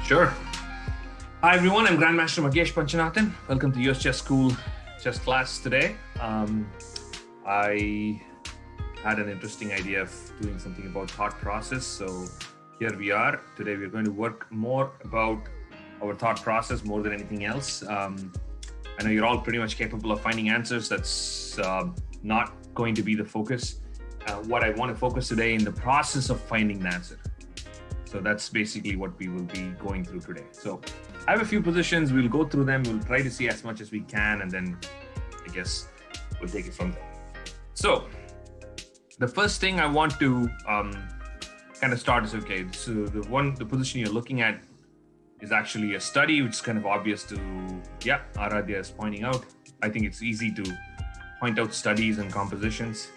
Sure. Hi everyone, I'm Grandmaster Magesh Panchanathan. Welcome to US Chess School chess class today. I had an interesting idea of doing something about thought process. So here we are. Today we're going to work more about our thought process more than anything else. I know you're all pretty much capable of finding answers. That's not going to be the focus. What I want to focus today in the process of finding the answer. So that's basically what we will be going through today. So I have a few positions. We'll go through them. We'll try to see as much as we can, and then I guess we'll take it from there. So the first thing I want to kind of start is, okay, so the position you're looking at is actually a study, which is kind of obvious to, yeah, Aradhya is pointing out. I think it's easy to point out studies and compositions.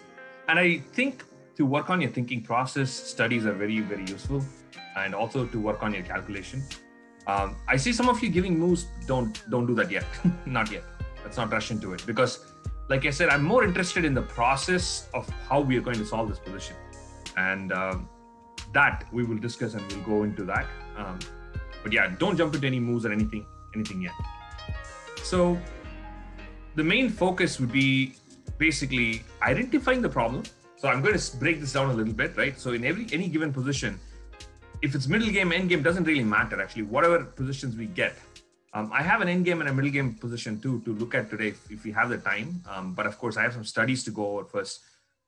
And I think to work on your thinking process, studies are very, very useful. And also to work on your calculation. I see some of you giving moves. Don't do that yet. Not yet. Let's not rush into it, because like I said, I'm more interested in the process of how we are going to solve this position. And that we will discuss, and we'll go into that. But yeah, don't jump into any moves or anything yet. So the main focus would be basically identifying the problem. So I'm going to break this down a little bit, right? So in any given position, if it's middle game, end game, doesn't really matter actually, whatever positions we get. I have an end game and a middle game position too to look at today if we have the time. But of course I have some studies to go over first.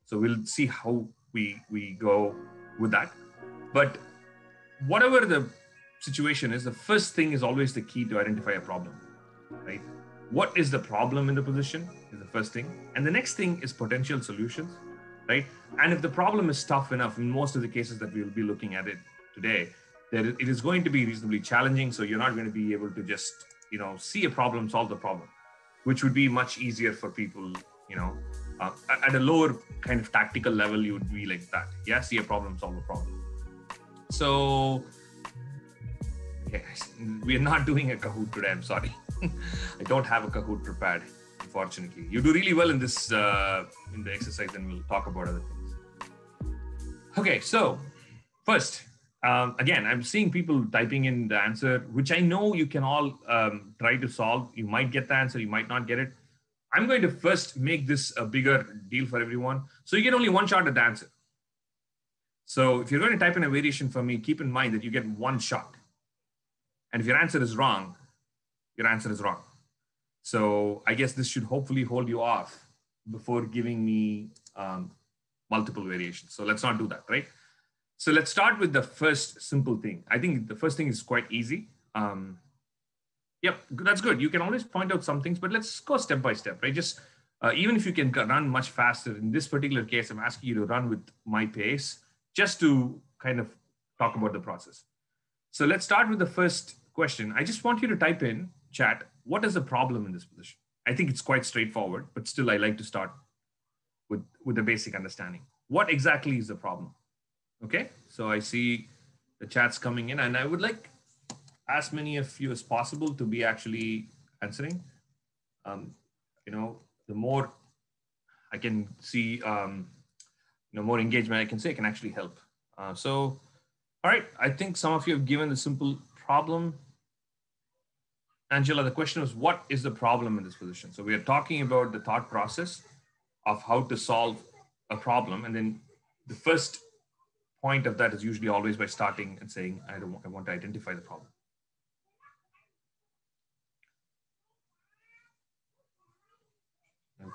So we'll see how we go with that. But whatever the situation is, the first thing is always the key to identify a problem, right? What is the problem in the position is the first thing. And the next thing is potential solutions, right? And if the problem is tough enough, in most of the cases that we will be looking at it today, it is going to be reasonably challenging. So you're not going to be able to just, see a problem, solve the problem, which would be much easier for people, at a lower kind of tactical level, you would be like that. Yeah, see a problem, solve a problem. So, okay, we're not doing a Kahoot today. I'm sorry. I don't have a Kahoot prepared, unfortunately. You do really well in this, in the exercise, and we'll talk about other things. Okay, so first, again, I'm seeing people typing in the answer, which I know you can all try to solve. You might get the answer, you might not get it. I'm going to first make this a bigger deal for everyone. So you get only one shot at the answer. So if you're going to type in a variation for me, keep in mind that you get one shot. And if your answer is wrong, your answer is wrong. So I guess this should hopefully hold you off before giving me multiple variations. So let's not do that, right? So let's start with the first simple thing. I think the first thing is quite easy. Yep, that's good. You can always point out some things, but let's go step by step, right? Just even if you can run much faster, in this particular case, I'm asking you to run with my pace just to kind of talk about the process. So let's start with the first question. I just want you to type in chat, what is the problem in this position? I think it's quite straightforward, but still I like to start with a basic understanding. What exactly is the problem? Okay, so I see the chats coming in, and I would like as many of you as possible to be actually answering. The more I can see, more engagement I can say can actually help. So, all right, I think some of you have given the simple problem. Angela, the question was, what is the problem in this position? So we are talking about the thought process of how to solve a problem. And then the first point of that is usually always by starting and saying, I want to identify the problem.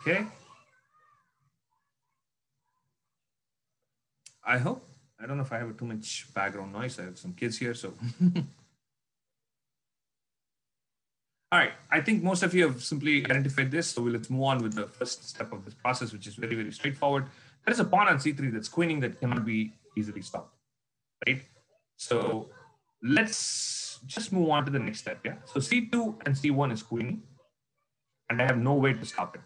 Okay. I don't know if I have too much background noise. I have some kids here, so. All right, I think most of you have simply identified this. So let's move on with the first step of this process, which is very, very straightforward. There is a pawn on c3 that's queening that cannot be easily stopped, right? So let's just move on to the next step, yeah? So c2 and c1 is queening, and I have no way to stop it.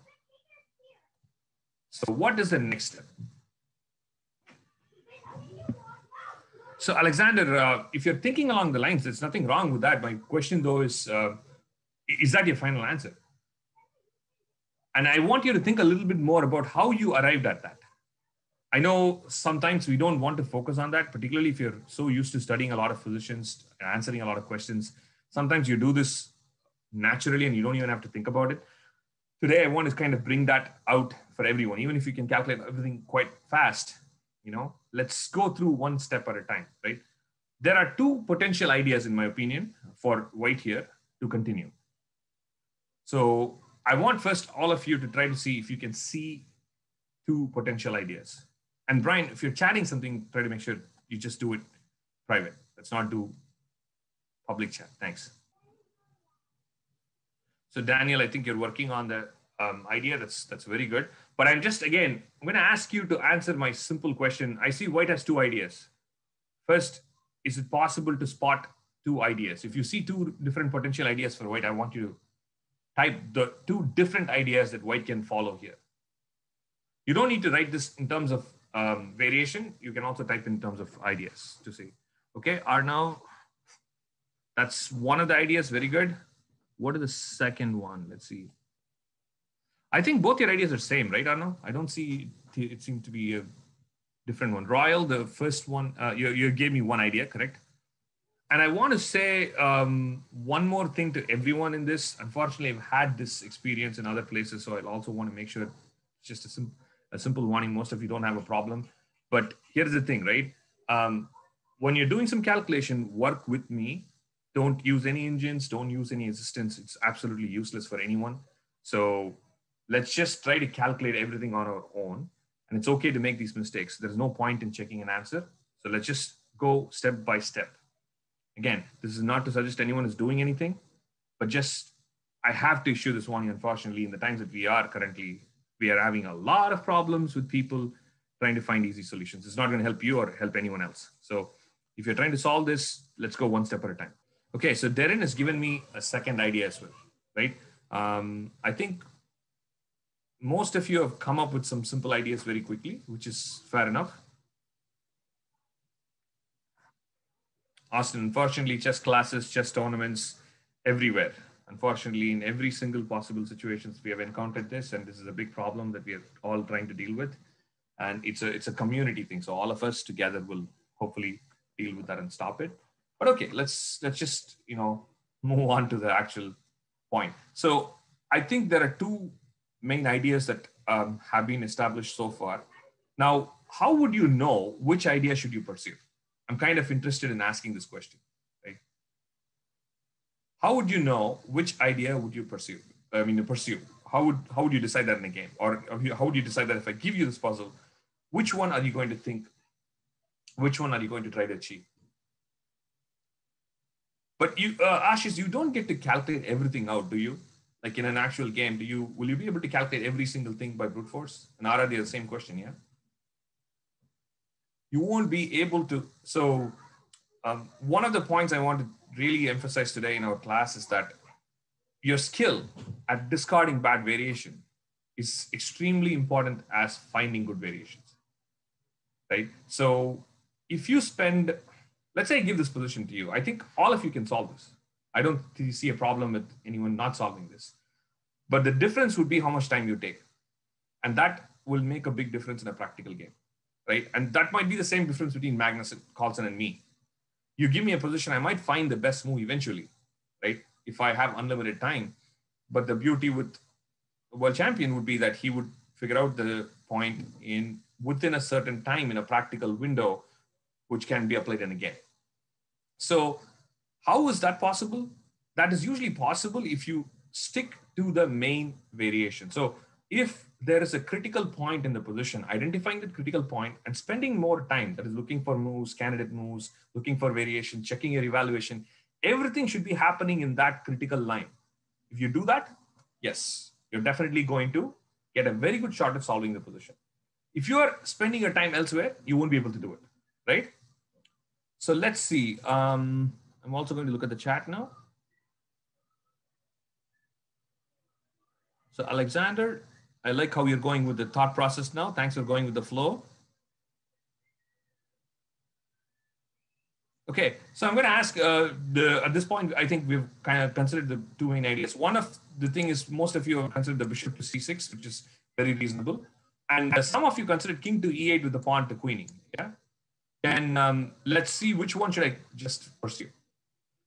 So what is the next step? So Alexander, if you're thinking along the lines, there's nothing wrong with that. My question though is that your final answer? And I want you to think a little bit more about how you arrived at that. I know sometimes we don't want to focus on that, particularly if you're so used to studying a lot of physicians, answering a lot of questions. Sometimes you do this naturally and you don't even have to think about it. Today, I want to kind of bring that out for everyone, even if you can calculate everything quite fast. Let's go through one step at a time, right? There are two potential ideas, in my opinion, for white here to continue. So I want first all of you to try to see if you can see two potential ideas. And Brian, if you're chatting something, try to make sure you just do it private. Let's not do public chat. Thanks. So Daniel, I think you're working on the idea. That's very good. But I'm going to ask you to answer my simple question. I see white has two ideas. First, is it possible to spot two ideas? If you see two different potential ideas for white, I want you to type the two different ideas that white can follow here. You don't need to write this in terms of variation. You can also type in terms of ideas to see. Okay, Arnav, that's one of the ideas. Very good. What is the second one? Let's see. I think both your ideas are same, right, Arnav? I don't see it seems to be a different one. Royal, the first one, you gave me one idea, correct? And I want to say one more thing to everyone in this. Unfortunately, I've had this experience in other places, so I'll also want to make sure it's just a simple warning. Most of you don't have a problem. But here's the thing, right? When you're doing some calculation, work with me. Don't use any engines. Don't use any assistance. It's absolutely useless for anyone. So let's just try to calculate everything on our own. And it's okay to make these mistakes. There's no point in checking an answer. So let's just go step by step. Again, this is not to suggest anyone is doing anything, but just I have to issue this warning. Unfortunately, in the times that we are currently, we are having a lot of problems with people trying to find easy solutions. It's not going to help you or help anyone else. So if you're trying to solve this, let's go one step at a time. Okay, so Darren has given me a second idea as well, right? I think most of you have come up with some simple ideas very quickly, which is fair enough. Austin, unfortunately, chess classes, chess tournaments, everywhere. Unfortunately, in every single possible situations, we have encountered this, and this is a big problem that we are all trying to deal with. And it's a community thing. So all of us together will hopefully deal with that and stop it. But okay, let's just move on to the actual point. So I think there are two main ideas that have been established so far. Now, how would you know which idea should you pursue? I'm kind of interested in asking this question, right? How would you know which idea would you pursue? How would you decide that in a game? Or how would you decide that if I give you this puzzle, which one are you going to think? Which one are you going to try to achieve? But you, Ashish, you don't get to calculate everything out, do you? Like in an actual game, will you be able to calculate every single thing by brute force? And are they the same question, yeah? You won't be able to. So one of the points I want to really emphasize today in our class is that your skill at discarding bad variation is extremely important as finding good variations, right? So if you spend, let's say I give this position to you, I think all of you can solve this. I don't see a problem with anyone not solving this. But the difference would be how much time you take. And that will make a big difference in a practical game, right? And that might be the same difference between Magnus Carlsen and me. You give me a position, I might find the best move eventually, right? If I have unlimited time. But the beauty with a world champion would be that he would figure out the point within a certain time in a practical window, which can be applied in a game. So how is that possible? That is usually possible if you stick to the main variation. So if there is a critical point in the position, identifying that critical point and spending more time, that is looking for moves, candidate moves, looking for variation, checking your evaluation, everything should be happening in that critical line. If you do that, yes, you're definitely going to get a very good shot at solving the position. If you are spending your time elsewhere, you won't be able to do it, right? So let's see. I'm also going to look at the chat now. So Alexander, I like how you're going with the thought process now. Thanks for going with the flow. Okay, so I'm going to ask, at this point, I think we've kind of considered the two main ideas. One of the thing is most of you have considered the bishop to c6, which is very reasonable. And some of you considered king to e8 with the pawn to queen e8. Yeah. And let's see which one should I just pursue.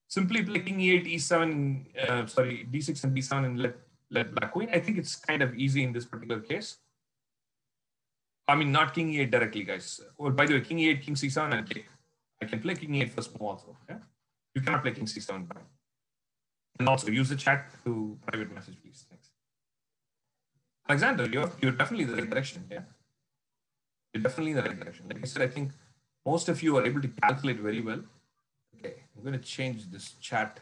Simply play king e8, e7, sorry, d6 and b7 and let black queen. I think it's kind of easy in this particular case. I mean, not king e8 directly, guys. Well, by the way, king e8, king c7, and take. I can play king e8 first move also. Yeah? You cannot play king c7 back. And also use the chat to private message, please. Thanks. Alexander, you're definitely in the right direction. Yeah, you're definitely in the right direction. Like I said, I think most of you are able to calculate very well. Okay, I'm going to change this chat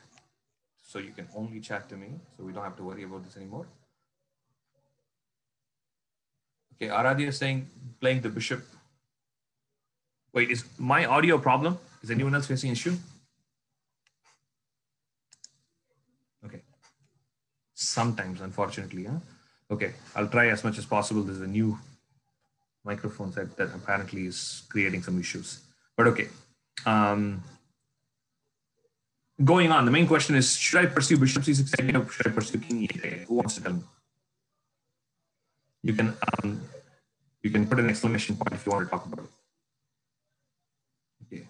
so you can only chat to me, so we don't have to worry about this anymore. Okay, Aradhya is saying playing the bishop. Wait, is my audio a problem? Is anyone else facing an issue? Okay. Sometimes, unfortunately, huh? Okay, I'll try as much as possible. There's a new microphone set that apparently is creating some issues. But okay. Going on, the main question is, should I pursue bishop c6 idea or should I pursue king e8? Who wants to tell me? You can put an exclamation point if you want to talk about it. Okay.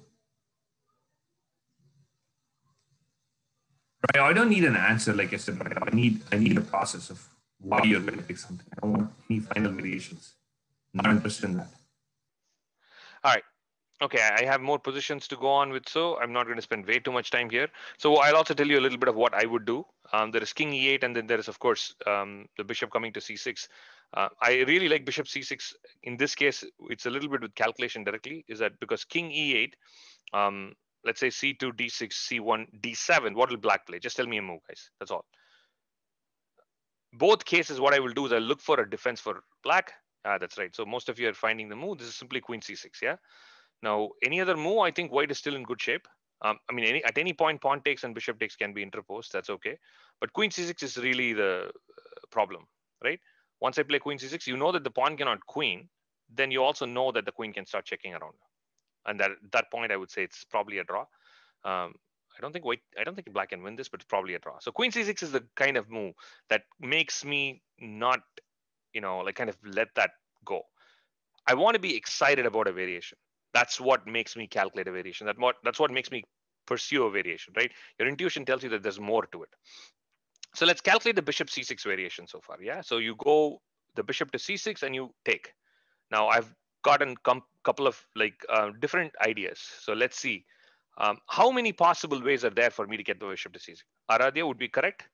Right, I don't need an answer, like I said, right? I need a process of why you're going to pick something. I don't want any final variations. Not interested in that. All right. Okay, I have more positions to go on with, so I'm not going to spend way too much time here. So I'll also tell you a little bit of what I would do. There is king e8, and then there is, of course, the bishop coming to c6. I really like bishop c6. In this case, it's a little bit with calculation directly, is that because king e8, let's say c2, d6, c1, d7, what will black play? Just tell me a move, guys. That's all. Both cases, what I will do is I'll look for a defense for black. That's right. So most of you are finding the move. This is simply queen c6, yeah? Now, any other move, I think white is still in good shape. I mean, at any point, pawn takes and bishop takes can be interposed. That's okay. But queen c6 is really the problem, right? Once I play queen c6, you know that the pawn cannot queen. Then you also know that the queen can start checking around. And at that point, I would say it's probably a draw. I don't think black can win this, but it's probably a draw. So queen c6 is the kind of move that makes me not, like kind of let that go. I want to be excited about a variation. That's what makes me calculate a variation. That's what makes me pursue a variation, right? Your intuition tells you that there's more to it. So let's calculate the bishop c6 variation so far. Yeah. So you go the bishop to c6 and you take. Now I've gotten couple of different ideas. So let's see. How many possible ways are there for me to get the bishop to c6? Aradhya would be correct.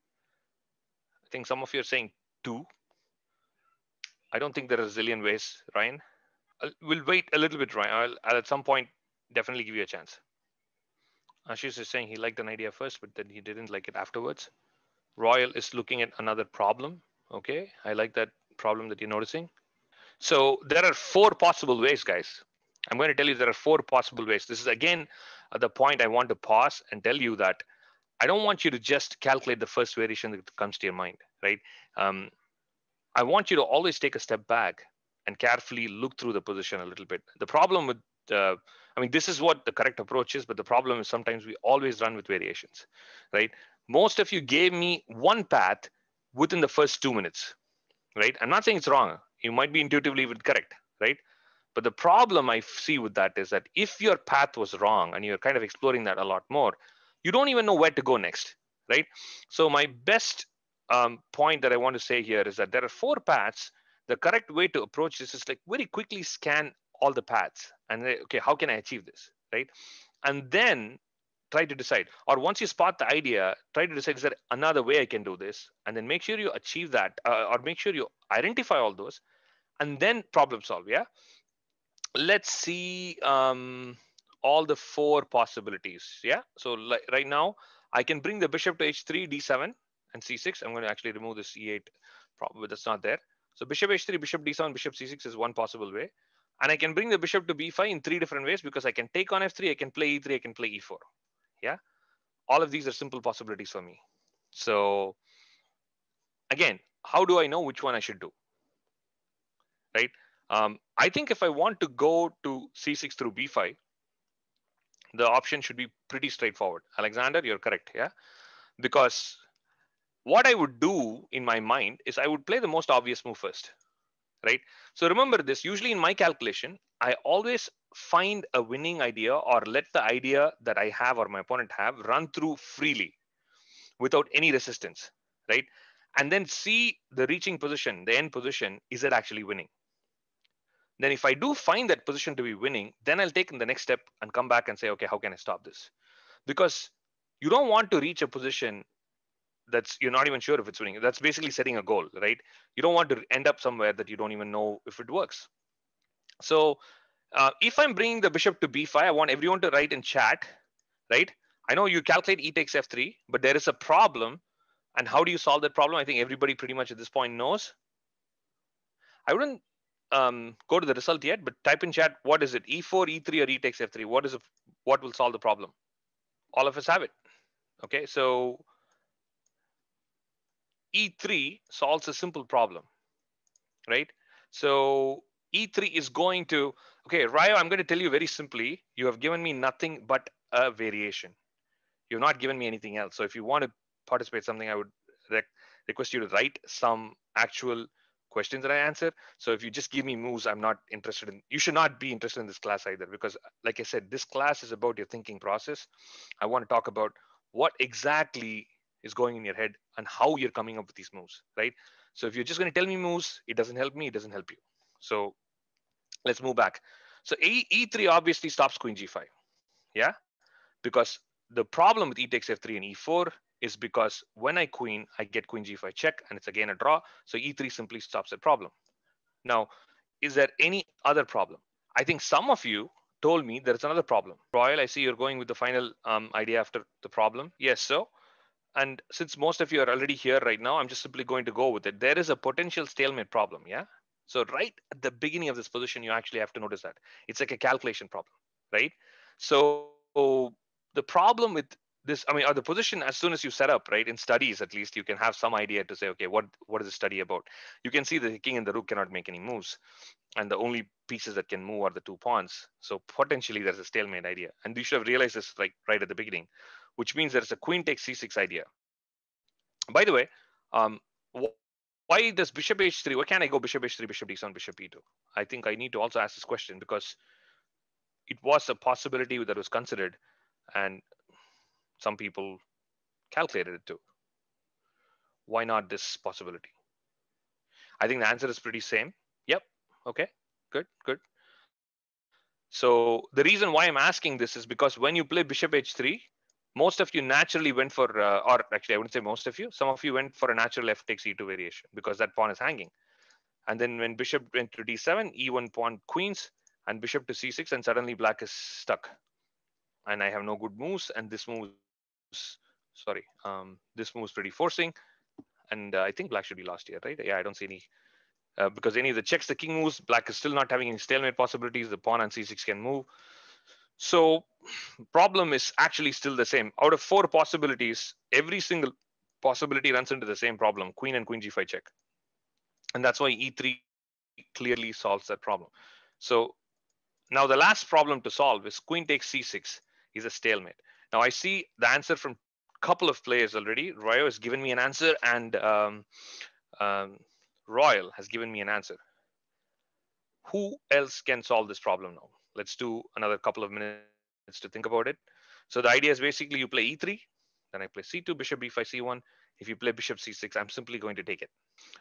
I think some of you are saying 2. I don't think there are a zillion ways, Ryan. We'll wait a little bit, Ryan. I'll at some point definitely give you a chance. Ashish is saying he liked an idea first, but then he didn't like it afterwards. Royal is looking at another problem. Okay, I like that problem that you're noticing. So there are 4 possible ways, guys. I'm going to tell you there are 4 possible ways. This is again the point I want to pause and tell you that I don't want you to just calculate the first variation that comes to your mind, right? I want you to always take a step back and carefully look through the position a little bit. The problem with, this is what the correct approach is, but the problem is sometimes we always run with variations, right? Most of you gave me one path within the first 2 minutes, right? I'm not saying it's wrong. You might be intuitively correct, right? But the problem I see with that is that if your path was wrong and you're kind of exploring that a lot more, you don't even know where to go next, right? So my best point that I want to say here is that there are 4 paths. The correct way to approach this is like very quickly scan all the paths and say, okay, how can I achieve this, right? And then try to decide, or once you spot the idea, try to decide, is there another way I can do this? And then make sure you achieve that, or make sure you identify all those, and then problem solve, yeah? Let's see all the 4 possibilities, yeah? So like right now, I can bring the bishop to h3, d7, and c6. I'm going to actually remove this e8 problem that's not there. So bishop h3, bishop d7, bishop c6 is one possible way. And I can bring the bishop to b5 in 3 different ways because I can take on f3, I can play e3, I can play e4. Yeah, all of these are simple possibilities for me. So again, how do I know which one I should do, right? I think if I want to go to c6 through b5, the option should be pretty straightforward. Alexander, you're correct, yeah? Because what I would do in my mind is I would play the most obvious move first, right? So remember this, usually in my calculation, I always find a winning idea or let the idea that I have or my opponent have run through freely without any resistance, right? And then see the reaching position, the end position, is it actually winning? Then if I do find that position to be winning, then I'll take the next step and come back and say, okay, how can I stop this? Because you don't want to reach a position that's you're not even sure if it's winning. That's basically setting a goal, right? You don't want to end up somewhere that you don't even know if it works. So if I'm bringing the bishop to b5, I want everyone to write in chat, right? I know you calculate e takes f3, but there is a problem. And how do you solve that problem? I think everybody pretty much at this point knows. I wouldn't go to the result yet, but type in chat, what is it? E4, E3, or E takes F3? What will solve the problem? All of us have it. Okay, so E3 solves a simple problem, right? So E3 is going to, okay, Ryo, I'm going to tell you very simply, you have given me nothing but a variation. You've not given me anything else. So if you want to participate something, I would request you to write some actual questions that I answer. So if you just give me moves, I'm not interested in, you should not be interested in this class either, because like I said, this class is about your thinking process. I want to talk about what exactly is going in your head and how you're coming up with these moves, right? So if you're just going to tell me moves, it doesn't help me, it doesn't help you. So let's move back. So E3 obviously stops queen G5, yeah? Because the problem with e takes f3 and e4 is because when I queen, I get queen g5 check, and it's again a draw. So e3 simply stops that problem. Now, is there any other problem? I think some of you told me there's another problem. Royal, I see you're going with the final idea after the problem. Yes, so. And since most of you are already here right now, I'm just simply going to go with it. There is a potential stalemate problem, yeah? So right at the beginning of this position, you actually have to notice that. It's like a calculation problem, right? So the problem with this, I mean, or the position as soon as you set up, right, in studies at least, you can have some idea to say, okay, what is the study about? You can see the king and the rook cannot make any moves, and the only pieces that can move are the two pawns. So potentially there's a stalemate idea, and you should have realized this like right at the beginning, which means there's a queen takes c6 idea. By the way, um, why does bishop h3? Why can't I go bishop h3, bishop d7, bishop e2? I think I need to also ask this question because it was a possibility that was considered, and some people calculated it too. Why not this possibility? I think the answer is pretty same. Yep. Okay. Good. Good. So the reason why I'm asking this is because when you play bishop h3, most of you naturally went for, or actually I wouldn't say most of you, some of you went for a natural f takes e2 variation because that pawn is hanging. And then when bishop went to d7, e1 pawn queens, and bishop to c6, and suddenly black is stuck. And I have no good moves, and this moves, sorry, this moves pretty forcing. And I think black should be lost here, right? Yeah, I don't see any, because any of the checks, the king moves, black is still not having any stalemate possibilities. The pawn on c6 can move. So problem is actually still the same. Out of 4 possibilities, every single possibility runs into the same problem, queen and queen g5 check. And that's why e3 clearly solves that problem. So now the last problem to solve is queen takes c6 is a stalemate. Now I see the answer from a couple of players already. Royo has given me an answer, and um, Royal has given me an answer. Who else can solve this problem now? Let's do another couple of minutes to think about it. So the idea is basically you play e3, then I play c2, bishop b5, c1. If you play bishop c6, I'm simply going to take it.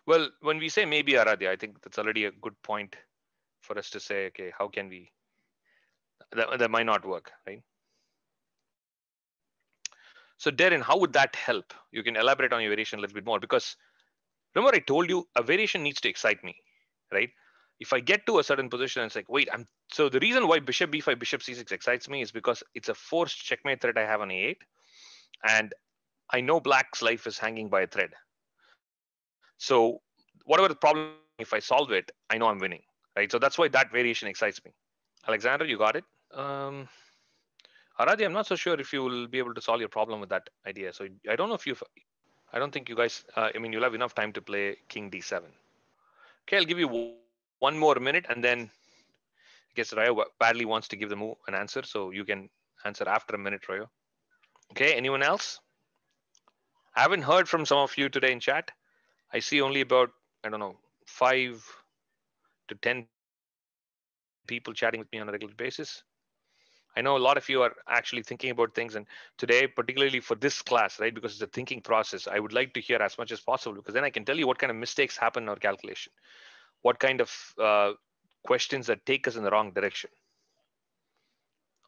Well, when we say maybe Aradhya, I think that's already a good point for us to say, okay, how can we, that might not work, right? So Darren, how would that help? You can elaborate on your variation a little bit more, because remember I told you a variation needs to excite me, right? If I get to a certain position and it's like, wait, so the reason why bishop b5, bishop c6 excites me is because it's a forced checkmate threat I have on a8, and I know black's life is hanging by a thread. So whatever the problem is happening, if I solve it, I know I'm winning, right? So that's why that variation excites me. Alexander, you got it? Um, Aradhi, I'm not so sure if you will be able to solve your problem with that idea. So I don't know if I don't think you guys, I mean, you'll have enough time to play king d7. Okay, I'll give you one more minute, and then I guess Rayo badly wants to give the move an answer, so you can answer after a minute, Rayo. Okay, anyone else? I haven't heard from some of you today in chat. I see only about, I don't know, 5 to 10 people chatting with me on a regular basis. I know a lot of you are actually thinking about things, and today, particularly for this class, right, because it's a thinking process, I would like to hear as much as possible, because then I can tell you what kind of mistakes happen in our calculation, what kind of questions that take us in the wrong direction.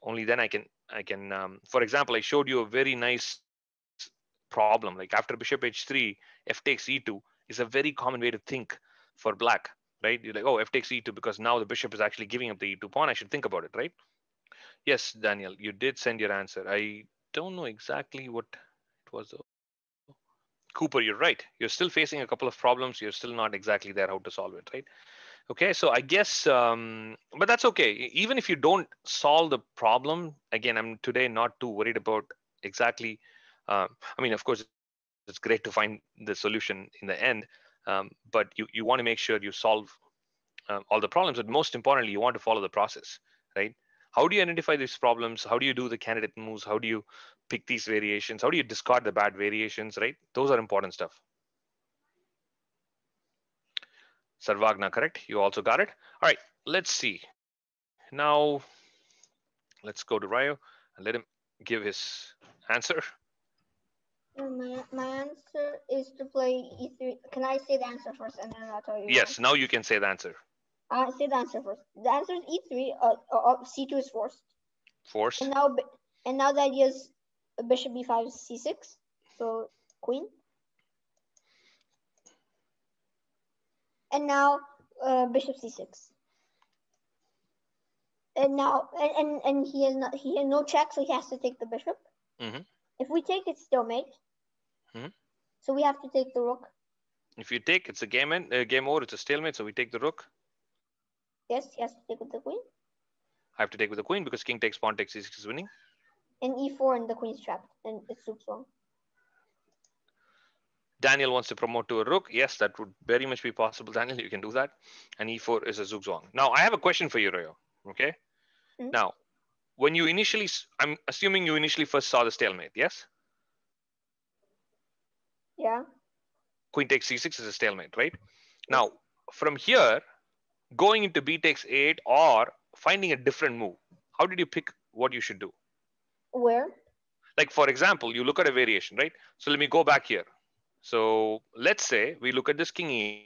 Only then I can, for example, I showed you a very nice problem. Like after bishop h3, f takes e2 is a very common way to think for black, right? You're like, oh, f takes e2 because now the bishop is actually giving up the e2 pawn. I should think about it, right? Yes, Daniel, you did send your answer. I don't know exactly what it was though. Cooper, you're right. You're still facing a couple of problems. You're still not exactly there how to solve it, right? Okay, so I guess, but that's okay. Even if you don't solve the problem, again, I'm today not too worried about exactly. I mean, of course, it's great to find the solution in the end, but you want to make sure you solve all the problems. But most importantly, you want to follow the process, right? How do you identify these problems? How do you do the candidate moves? How do you pick these variations? How do you discard the bad variations, right? Those are important stuff. Sarvagna, correct? You also got it. All right, let's see. Now, let's go to Ryo and let him give his answer. My answer is to play e3. Can I say the answer first and then I'll tell you why? Yes, now you can say the answer. I'll say the answer first. The answer is e3. C2 is forced. Force. And now the idea is bishop b5 c6. So queen. And now bishop c6. And now and he has no check, so he has to take the bishop. Mm-hmm. If we take, it's stalemate. Mm-hmm. So we have to take the rook. If you take, it's a game over. It's a stalemate. So we take the rook. Yes, he has to take with the queen. I have to take with the queen because king takes pawn takes c6 is winning. And e4 and the queen's trapped and it's zugzwang. Daniel wants to promote to a rook. Yes, that would very much be possible. Daniel, you can do that. And e4 is a zugzwang. Now I have a question for you, Ryo. Okay. Mm-hmm. Now, when you initially, I'm assuming you initially first saw the stalemate. Yes. Yeah. Queen takes c6 is a stalemate, right? Now, from here, going into b takes a8 or finding a different move, how did you pick what you should do? Where? Like, for example, you look at a variation, right? So let me go back here. So let's say we look at this king e8,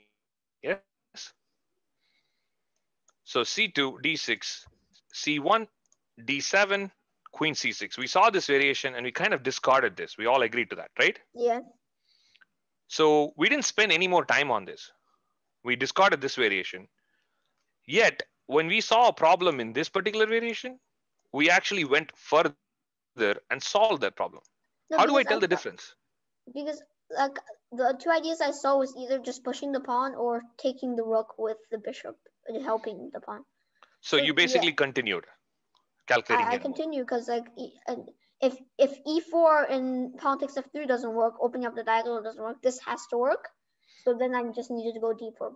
yes? So c2, d6, c1, d7, queen c6. We saw this variation and we kind of discarded this. We all agreed to that, right? Yeah. So we didn't spend any more time on this. We discarded this variation. Yet, when we saw a problem in this particular variation, we actually went further and solved that problem. No, how do I tell the difference? Because like the two ideas I saw was either just pushing the pawn or taking the rook with the bishop and helping the pawn. So you basically continued calculating. I continue because like if e4 and pawn takes f3 doesn't work, opening up the diagonal doesn't work. This has to work. So then I just needed to go deeper.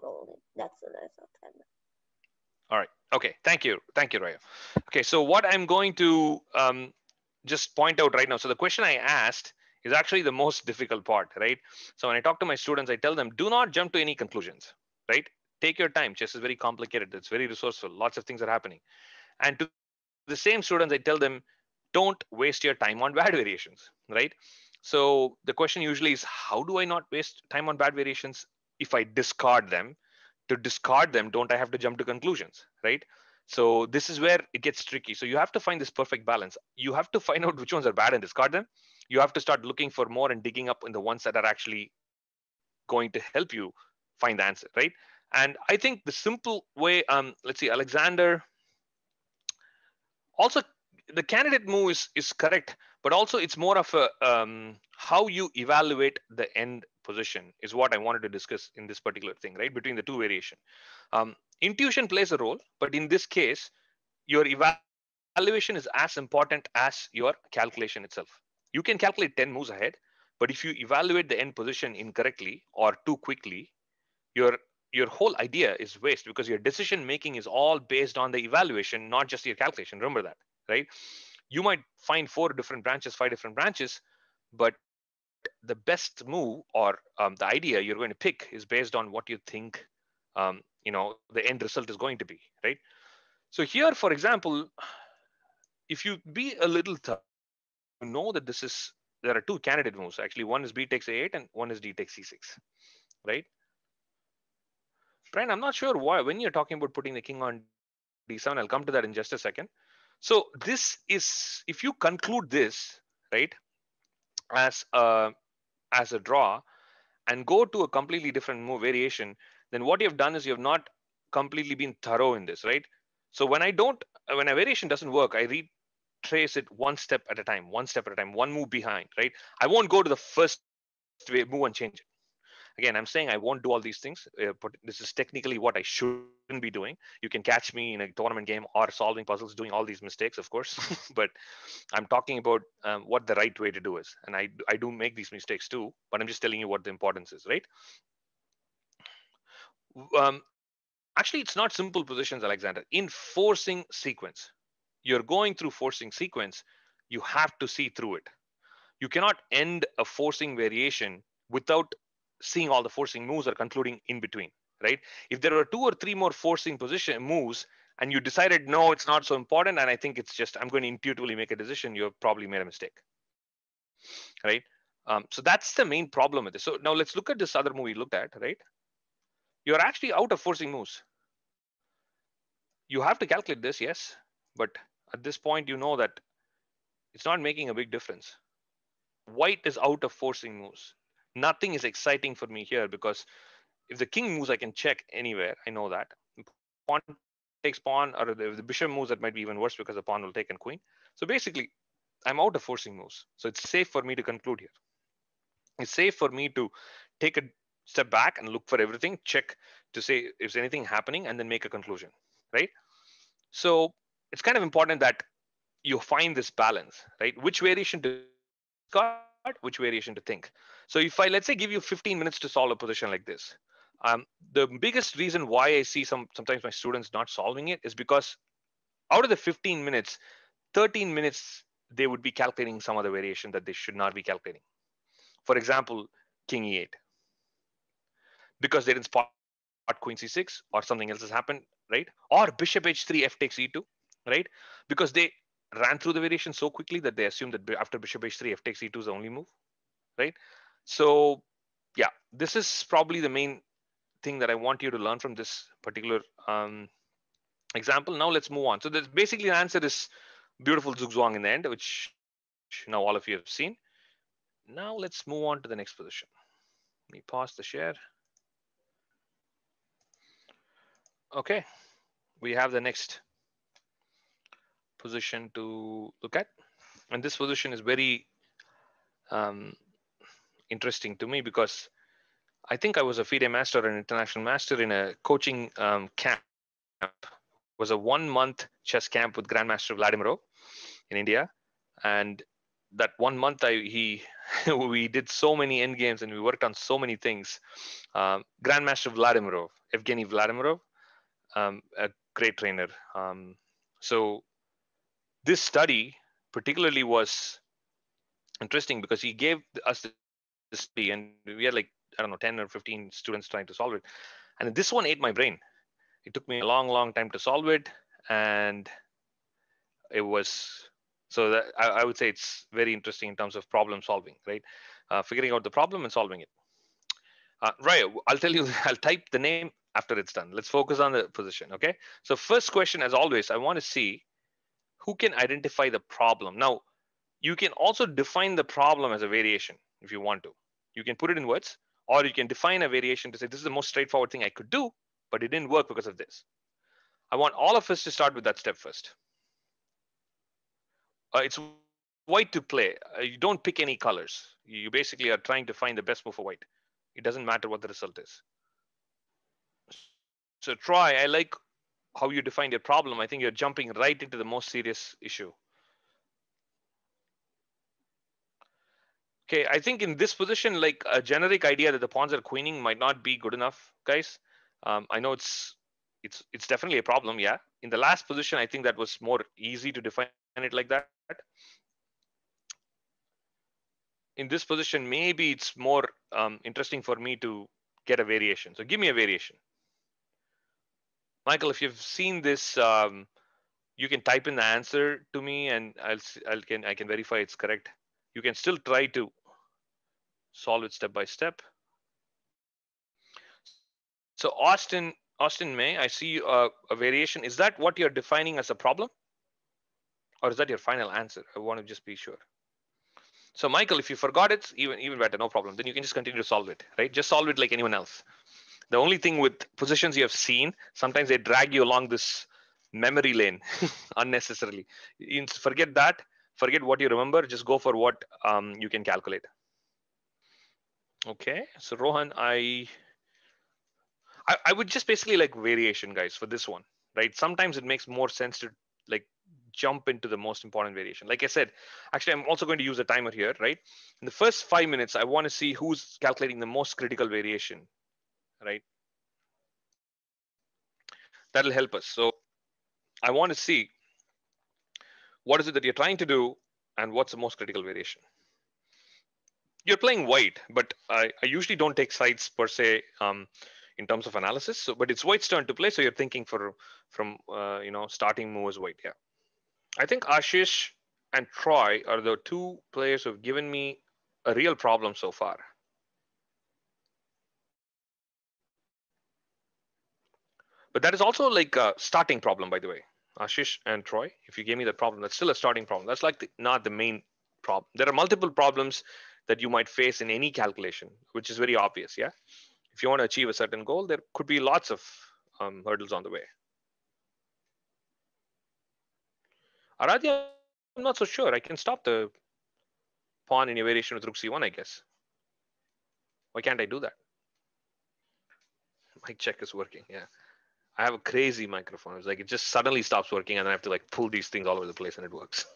That's all right. Okay. Thank you, Ryo. Okay. So what I'm going to just point out right now. So the question I asked is actually the most difficult part, right? So when I talk to my students, I tell them, do not jump to any conclusions, right? Take your time. Chess is very complicated. It's very resourceful. Lots of things are happening. And to the same students, I tell them, don't waste your time on bad variations, right? So the question usually is, how do I not waste time on bad variations if I discard them? To discard them, don't I have to jump to conclusions, right? So this is where it gets tricky. So you have to find this perfect balance. You have to find out which ones are bad and discard them. You have to start looking for more and digging up in the ones that are actually going to help you find the answer, right? And I think the simple way, let's see, Alexander, also the candidate move is correct, but also it's more of a how you evaluate the end position is what I wanted to discuss in this particular thing, right? Between the two variation. Intuition plays a role, but in this case, your evaluation is as important as your calculation itself. You can calculate 10 moves ahead, but if you evaluate the end position incorrectly or too quickly, your whole idea is waste because your decision making is all based on the evaluation, not just your calculation. Remember that, right? You might find 4 different branches, 5 different branches, but the best move or the idea you're going to pick is based on what you think the end result is going to be, right? So here, for example, if you be a little thorough, you know that there are two candidate moves. Actually, one is b takes a8 and one is d takes c6, right? Brian, I'm not sure why when you're talking about putting the king on d7, I'll come to that in just a second. So this is, if you conclude this, right, as a draw and go to a completely different move variation, then what you have done is you have not completely been thorough in this, right? So when a variation doesn't work, I retrace it one step at a time, one move behind, right? I won't go to the first move and change it. Again, I'm saying I won't do all these things, but this is technically what I shouldn't be doing. You can catch me in a tournament game or solving puzzles doing all these mistakes, of course. But I'm talking about what the right way to do is, and I do make these mistakes too, but I'm just telling you what the importance is, right? Actually, it's not simple positions, Alexander. In forcing sequence, you're going through forcing sequence, you have to see through it. You cannot end a forcing variation without seeing all the forcing moves or concluding in between, right? If there are two or three more forcing position moves and you decided, no, it's not so important, and I think it's just, I'm going to intuitively make a decision, you've probably made a mistake, right? So that's the main problem with this. So now let's look at this other movie looked at, right? You're actually out of forcing moves. You have to calculate this, yes, but at this point, you know that it's not making a big difference. White is out of forcing moves. Nothing is exciting for me here because if the king moves, I can check anywhere. I know that. Pawn takes pawn, or the bishop moves, that might be even worse because the pawn will take and queen. So basically, I'm out of forcing moves. So it's safe for me to conclude here. It's safe for me to take a step back and look for everything, check to say if there's anything happening, and then make a conclusion, right? So it's kind of important that you find this balance, right? Which variation to discard, which variation to think. So if I, let's say, give you 15 minutes to solve a position like this, the biggest reason why I see sometimes my students not solving it is because out of the 15 minutes, 13 minutes they would be calculating some other variation that they should not be calculating. For example, king e8, because they didn't spot queen c6 or something else has happened, right? Or bishop h3 f takes e2, right? Because they ran through the variation so quickly that they assumed that after bishop h3 f takes e2 is the only move, right? So yeah, this is probably the main thing that I want you to learn from this particular example. Now let's move on. So there's basically the answer is beautiful zugzwang in the end, which now all of you have seen. Now let's move on to the next position. Let me pause the share. Okay, we have the next position to look at, and this position is very um, interesting to me because I think I was a FIDE master, an international master in a coaching camp. It was a 1-month chess camp with Grandmaster Vladimirov in India, and that 1 month we did so many end games and we worked on so many things. Grandmaster Vladimirov, Evgeny Vladimirov, a great trainer. So this study particularly was interesting because he gave us this study and we had like, I don't know, 10 or 15 students trying to solve it. And this one ate my brain. It took me a long time to solve it. And it was, so that I would say it's very interesting in terms of problem solving, right? Figuring out the problem and solving it. Right, I'll tell you, I'll type the name after it's done. Let's focus on the position, okay? So first question, as always, I want to see who can identify the problem. Now, you can also define the problem as a variation if you want to. You can put it in words, or you can define a variation to say, this is the most straightforward thing I could do, but it didn't work because of this. I want all of us to start with that step first. It's white to play. You don't pick any colors. You basically are trying to find the best move for white. It doesn't matter what the result is. So try. I like how you defined your problem. I think you're jumping right into the most serious issue. Okay, I think in this position, like a generic idea that the pawns are queening might not be good enough, guys. I know it's definitely a problem. Yeah. In the last position, I think that was more easy to define it like that. In this position, maybe it's more interesting for me to get a variation. So give me a variation. Michael, if you've seen this, you can type in the answer to me, and I can verify it's correct. You can still try to solve it step by step. So Austin May, I see a variation. Is that what you're defining as a problem, or is that your final answer? I want to just be sure. So Michael, if you forgot it, even better, no problem. Then you can just continue to solve it, right? Just solve it like anyone else. The only thing with positions you have seen, sometimes they drag you along this memory lane unnecessarily. You forget that, forget what you remember, just go for what you can calculate. Okay, so Rohan, I would just basically like variation, guys, for this one, right? Sometimes it makes more sense to like jump into the most important variation. Like I said, actually, I'm also going to use a timer here, right? In the first 5 minutes, I want to see who's calculating the most critical variation, right? That'll help us. So I want to see what is it that you're trying to do and what's the most critical variation. You're playing white, but I usually don't take sides per se in terms of analysis. So, but it's white's turn to play, so you're thinking from starting move as white. Yeah, I think Ashish and Troy are the two players who've given me a real problem so far. But that is also like a starting problem, by the way. Ashish and Troy, if you gave me that problem, that's still a starting problem. That's like not the main problem. There are multiple problems that you might face in any calculation, which is very obvious. Yeah. If you want to achieve a certain goal, there could be lots of hurdles on the way. Aradhya, I'm not so sure. I can stop the pawn in your variation with rook c1, I guess. Why can't I do that? My check is working. Yeah. I have a crazy microphone. It's like it just suddenly stops working, and then I have to like pull these things all over the place, and it works.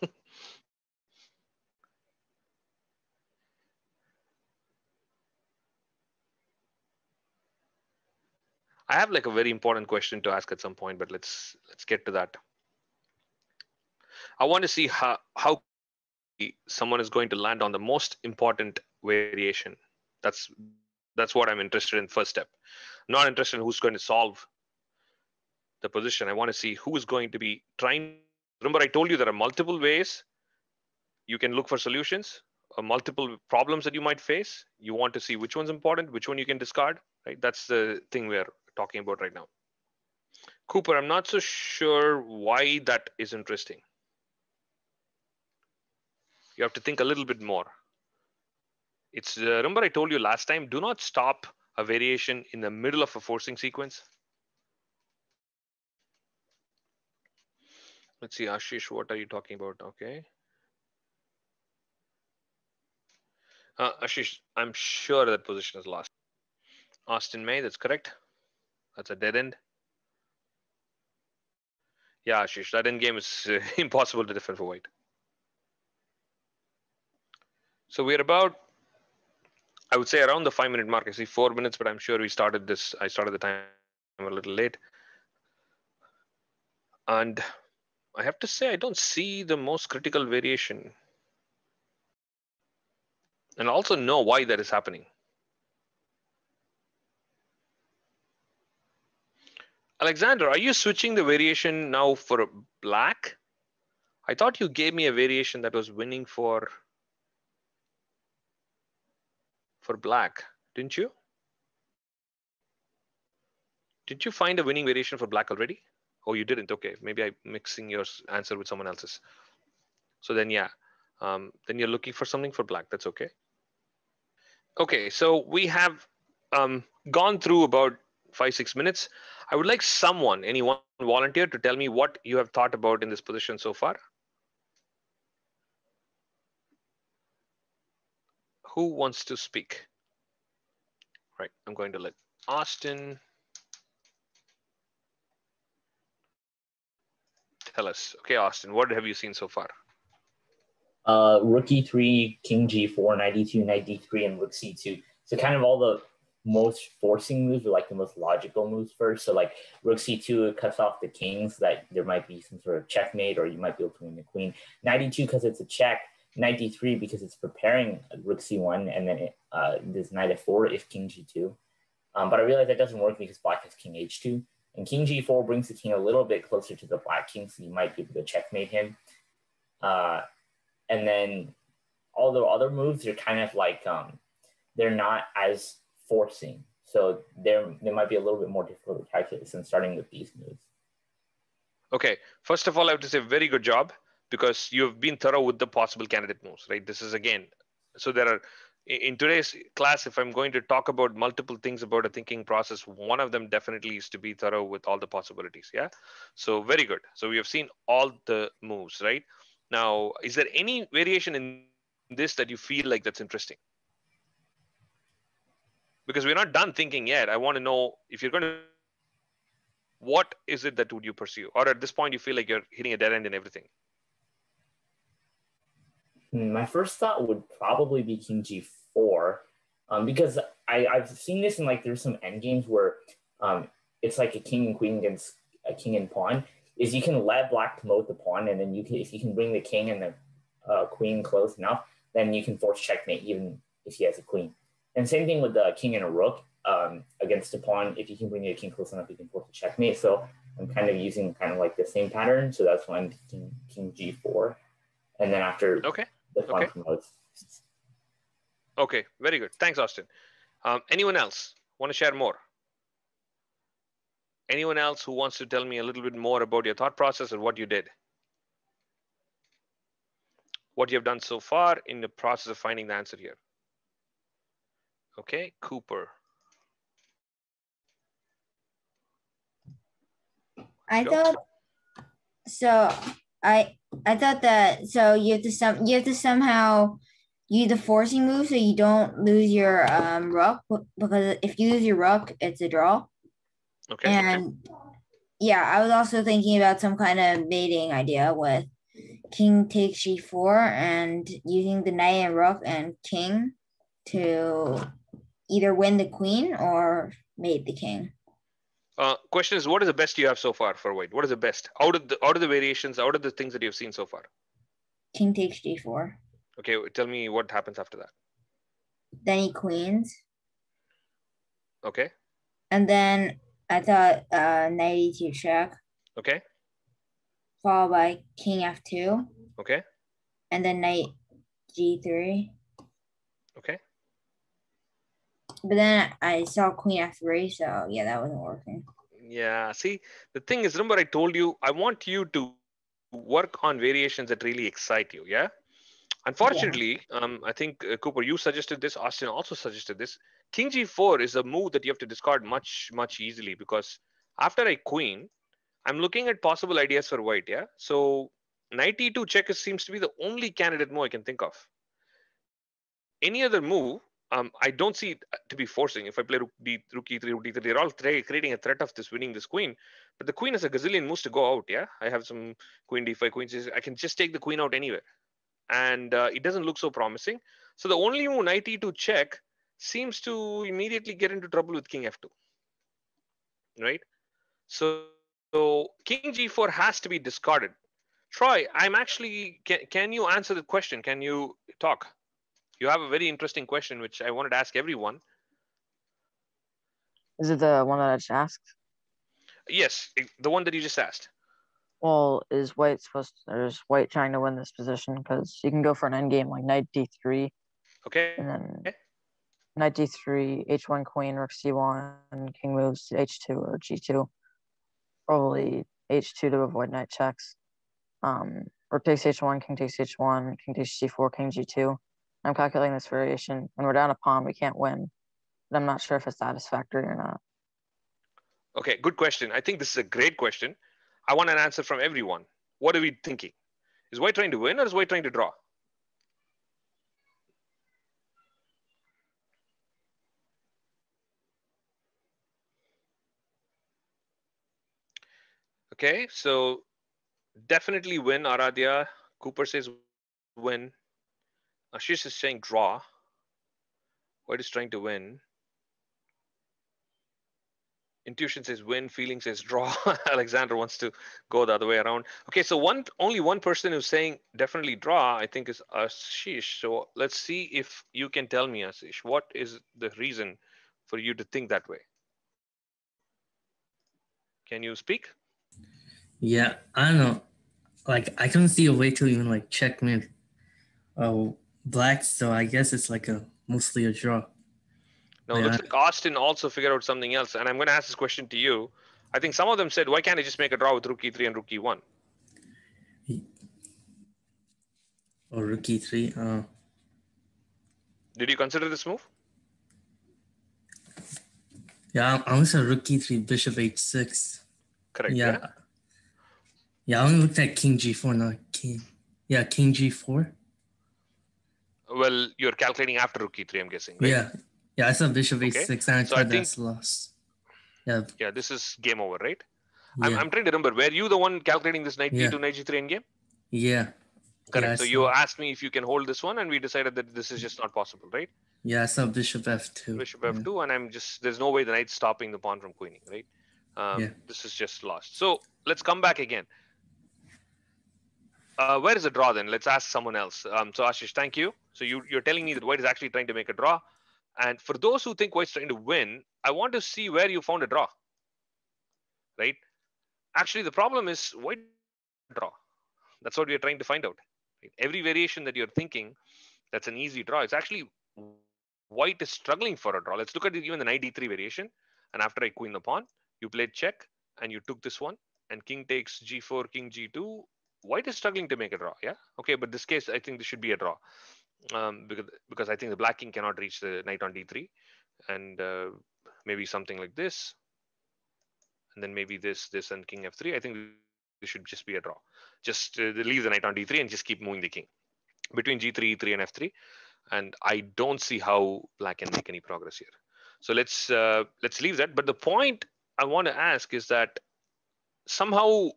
I have like a very important question to ask at some point, but let's get to that. I want to see how someone is going to land on the most important variation. That's what I'm interested in first step. I'm not interested in who's going to solve the position. I want to see who is going to be trying. Remember, I told you there are multiple ways you can look for solutions, multiple problems that you might face. You want to see which one's important, which one you can discard, right? That's the thing we're talking about right now. Cooper, I'm not so sure why that is interesting. You have to think a little bit more. It's remember I told you last time, do not stop a variation in the middle of a forcing sequence. Let's see, Ashish, what are you talking about? Okay. Ashish, I'm sure that position is lost. Austin May, that's correct. That's a dead end. Yeah, Ashish, that end game is impossible to defend for white. So we're about, I would say around the 5-minute mark. I see 4 minutes, but I'm sure I started the time a little late. And I have to say, I don't see the most critical variation. And I also know why that is happening. Alexander, are you switching the variation now for black? I thought you gave me a variation that was winning for black, didn't you? Did you find a winning variation for black already? Oh, you didn't. Okay, maybe I'm mixing your answer with someone else's. So then, yeah, then you're looking for something for black. That's okay. Okay, so we have gone through about 5-6 minutes. I would like someone, anyone volunteer, to tell me what you have thought about in this position so far. Who wants to speak? Right, I'm going to let Austin tell us. Okay, Austin, what have you seen so far? Rook e3, king g4, knight e2, knight d3, and rook c2. So kind of all the most forcing moves are like the most logical moves first. So like rook c2, it cuts off the king so that there might be some sort of checkmate, or you might be able to win the queen. Knight e2 because it's a check. Knight d3 because it's preparing rook c1, and then this knight f4 if king g2. But I realize that doesn't work because black has king h2, And king g4 brings the king a little bit closer to the black king, so you might be able to checkmate him. And then all the other moves are kind of like, they're not as forcing. So they might be a little bit more difficult to calculate than starting with these moves. Okay, first of all, I have to say very good job, because you've been thorough with the possible candidate moves, right? This is again, so there are, in today's class, if I'm going to talk about multiple things about a thinking process, one of them definitely is to be thorough with all the possibilities. Yeah. So very good. So we have seen all the moves, right? Now, is there any variation in this that you feel like that's interesting? Because we're not done thinking yet. I want to know, if you're going to, what is it that would you pursue? Or at this point, you feel like you're hitting a dead end in everything? My first thought would probably be king g4, because I've seen this in, like, there's some end games where it's like a king and queen against a king and pawn. Is you can let black promote the pawn, and then if you can bring the king and the queen close enough, then you can force checkmate even if he has a queen. And same thing with the king and a rook against a pawn. If you can bring the king close enough, you can force a checkmate. So I'm kind of using kind of like the same pattern. So that's why I'm thinking king g4, and then after the pawn promotes. Okay, very good. Thanks, Austin. Anyone else want to share more? Anyone else who wants to tell me a little bit more about your thought process or what you did? What you have done so far in the process of finding the answer here. Okay, Cooper. I thought so. I thought that you have to somehow use the forcing move so you don't lose your rook, because if you lose your rook, it's a draw. Okay. And yeah, I was also thinking about some kind of mating idea with king takes g4 and using the knight and rook and king to either win the queen or mate the king. Question is, what is the best you have so far for white? What is the best out of the variations, out of the things that you've seen so far? King takes g4. Okay, tell me what happens after that. Then he queens. Okay. And then I thought knight e2 check. Okay. Followed by king f2. Okay. And then knight g3. Okay. But then I saw queen f3, so yeah, that wasn't working. Yeah, see, the thing is, remember I told you, I want you to work on variations that really excite you, yeah? Unfortunately, I think, Cooper, you suggested this, Austin also suggested this. King g4 is a move that you have to discard much, much easily, because after I queen, I'm looking at possible ideas for white, yeah? So knight e2 check seems to be the only candidate move I can think of. Any other move, I don't see it to be forcing. If I play rook e3, rook d3, they're all creating a threat of this winning this queen. But the queen has a gazillion moves to go out, yeah? I have some queen d5, queen c6. I can just take the queen out anywhere. And it doesn't look so promising. So the only move, knight e2 check, seems to immediately get into trouble with king f2, right? So king g4 has to be discarded. Troy, I'm actually, can you answer the question? Can you talk? You have a very interesting question, which I wanted to ask everyone. Is it the one that I just asked? Yes, the one that you just asked. Well, is white trying to win this position? Because you can go for an endgame like knight d3. Okay. And then knight d3, h1 queen, rook c1, king moves to h2 or g2. Probably h2 to avoid knight checks. Rook takes h1, king takes h1, king takes g4, king g2. I'm calculating this variation. When we're down a pawn, we can't win. But I'm not sure if it's satisfactory or not. Okay, good question. I think this is a great question. I want an answer from everyone. What are we thinking? Is white trying to win or is white trying to draw? Okay, so definitely win, Aradhya. Cooper says win. Ashish is saying draw. White is trying to win. Intuition says win, feeling says draw. Alexander wants to go the other way around. Okay, so only one person who's saying definitely draw, I think, is Ashish. So let's see if you can tell me, Ashish, what is the reason for you to think that way? Can you speak? Yeah, I don't know. Like, I couldn't see a way to even like checkmate black, so I guess it's like a mostly a draw. Now, it looks like Austin also figured out something else, and I'm going to ask this question to you. I think some of them said, why can't I just make a draw with rook e3 and rook e1? Or rook e3. Did you consider this move? Yeah, I almost said rook e3, bishop h6. Correct. Yeah. Yeah, I only looked at king g4, not king. Yeah, king g4. Well, you're calculating after rook e3, I'm guessing, right? Yeah. Yeah, I saw bishop Okay. h6, and I So thought I think that's lost. Yeah. Yeah, this is game over, right? Yeah. I'm trying to remember. Were you the one calculating this knight Yeah. e2, knight g3 endgame? Yeah. Correct. Yeah, So you asked me if you can hold this one, and we decided that this is just not possible, right? Yeah, I saw bishop f2. Bishop f2, and there's no way the knight's stopping the pawn from queening, right? Yeah. This is just lost. So let's come back again. Where is the draw then? Let's ask someone else. So Ashish, thank you. So you're telling me that white is actually trying to make a draw. And for those who think white's trying to win, I want to see where you found a draw, right? Actually, the problem is white draw. That's what we are trying to find out. Right? Every variation that you're thinking, that's an easy draw. It's actually white is struggling for a draw. Let's look at even the knight d3 variation. And after I queen the pawn, you played check and you took this one. And king takes g4, king g2. White is struggling to make a draw. Yeah. Okay. But this case, I think this should be a draw. Because I think the black king cannot reach the knight on d3. And maybe something like this. And then maybe this, and king f3. I think this should just be a draw. Just leave the knight on d3 and just keep moving the king between g3, e3, and f3. And I don't see how black can make any progress here. So let's leave that. But the point I want to ask is that somehow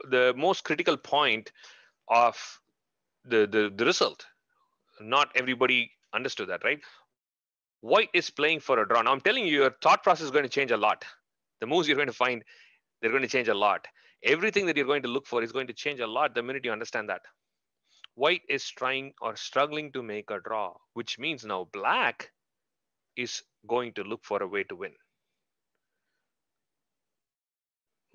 the most critical point of the result, not everybody understood that, right? White is playing for a draw. Now I'm telling you, your thought process is going to change a lot. The moves you're going to find, they're going to change a lot. Everything that you're going to look for is going to change a lot the minute you understand that. White is trying or struggling to make a draw, which means now black is going to look for a way to win.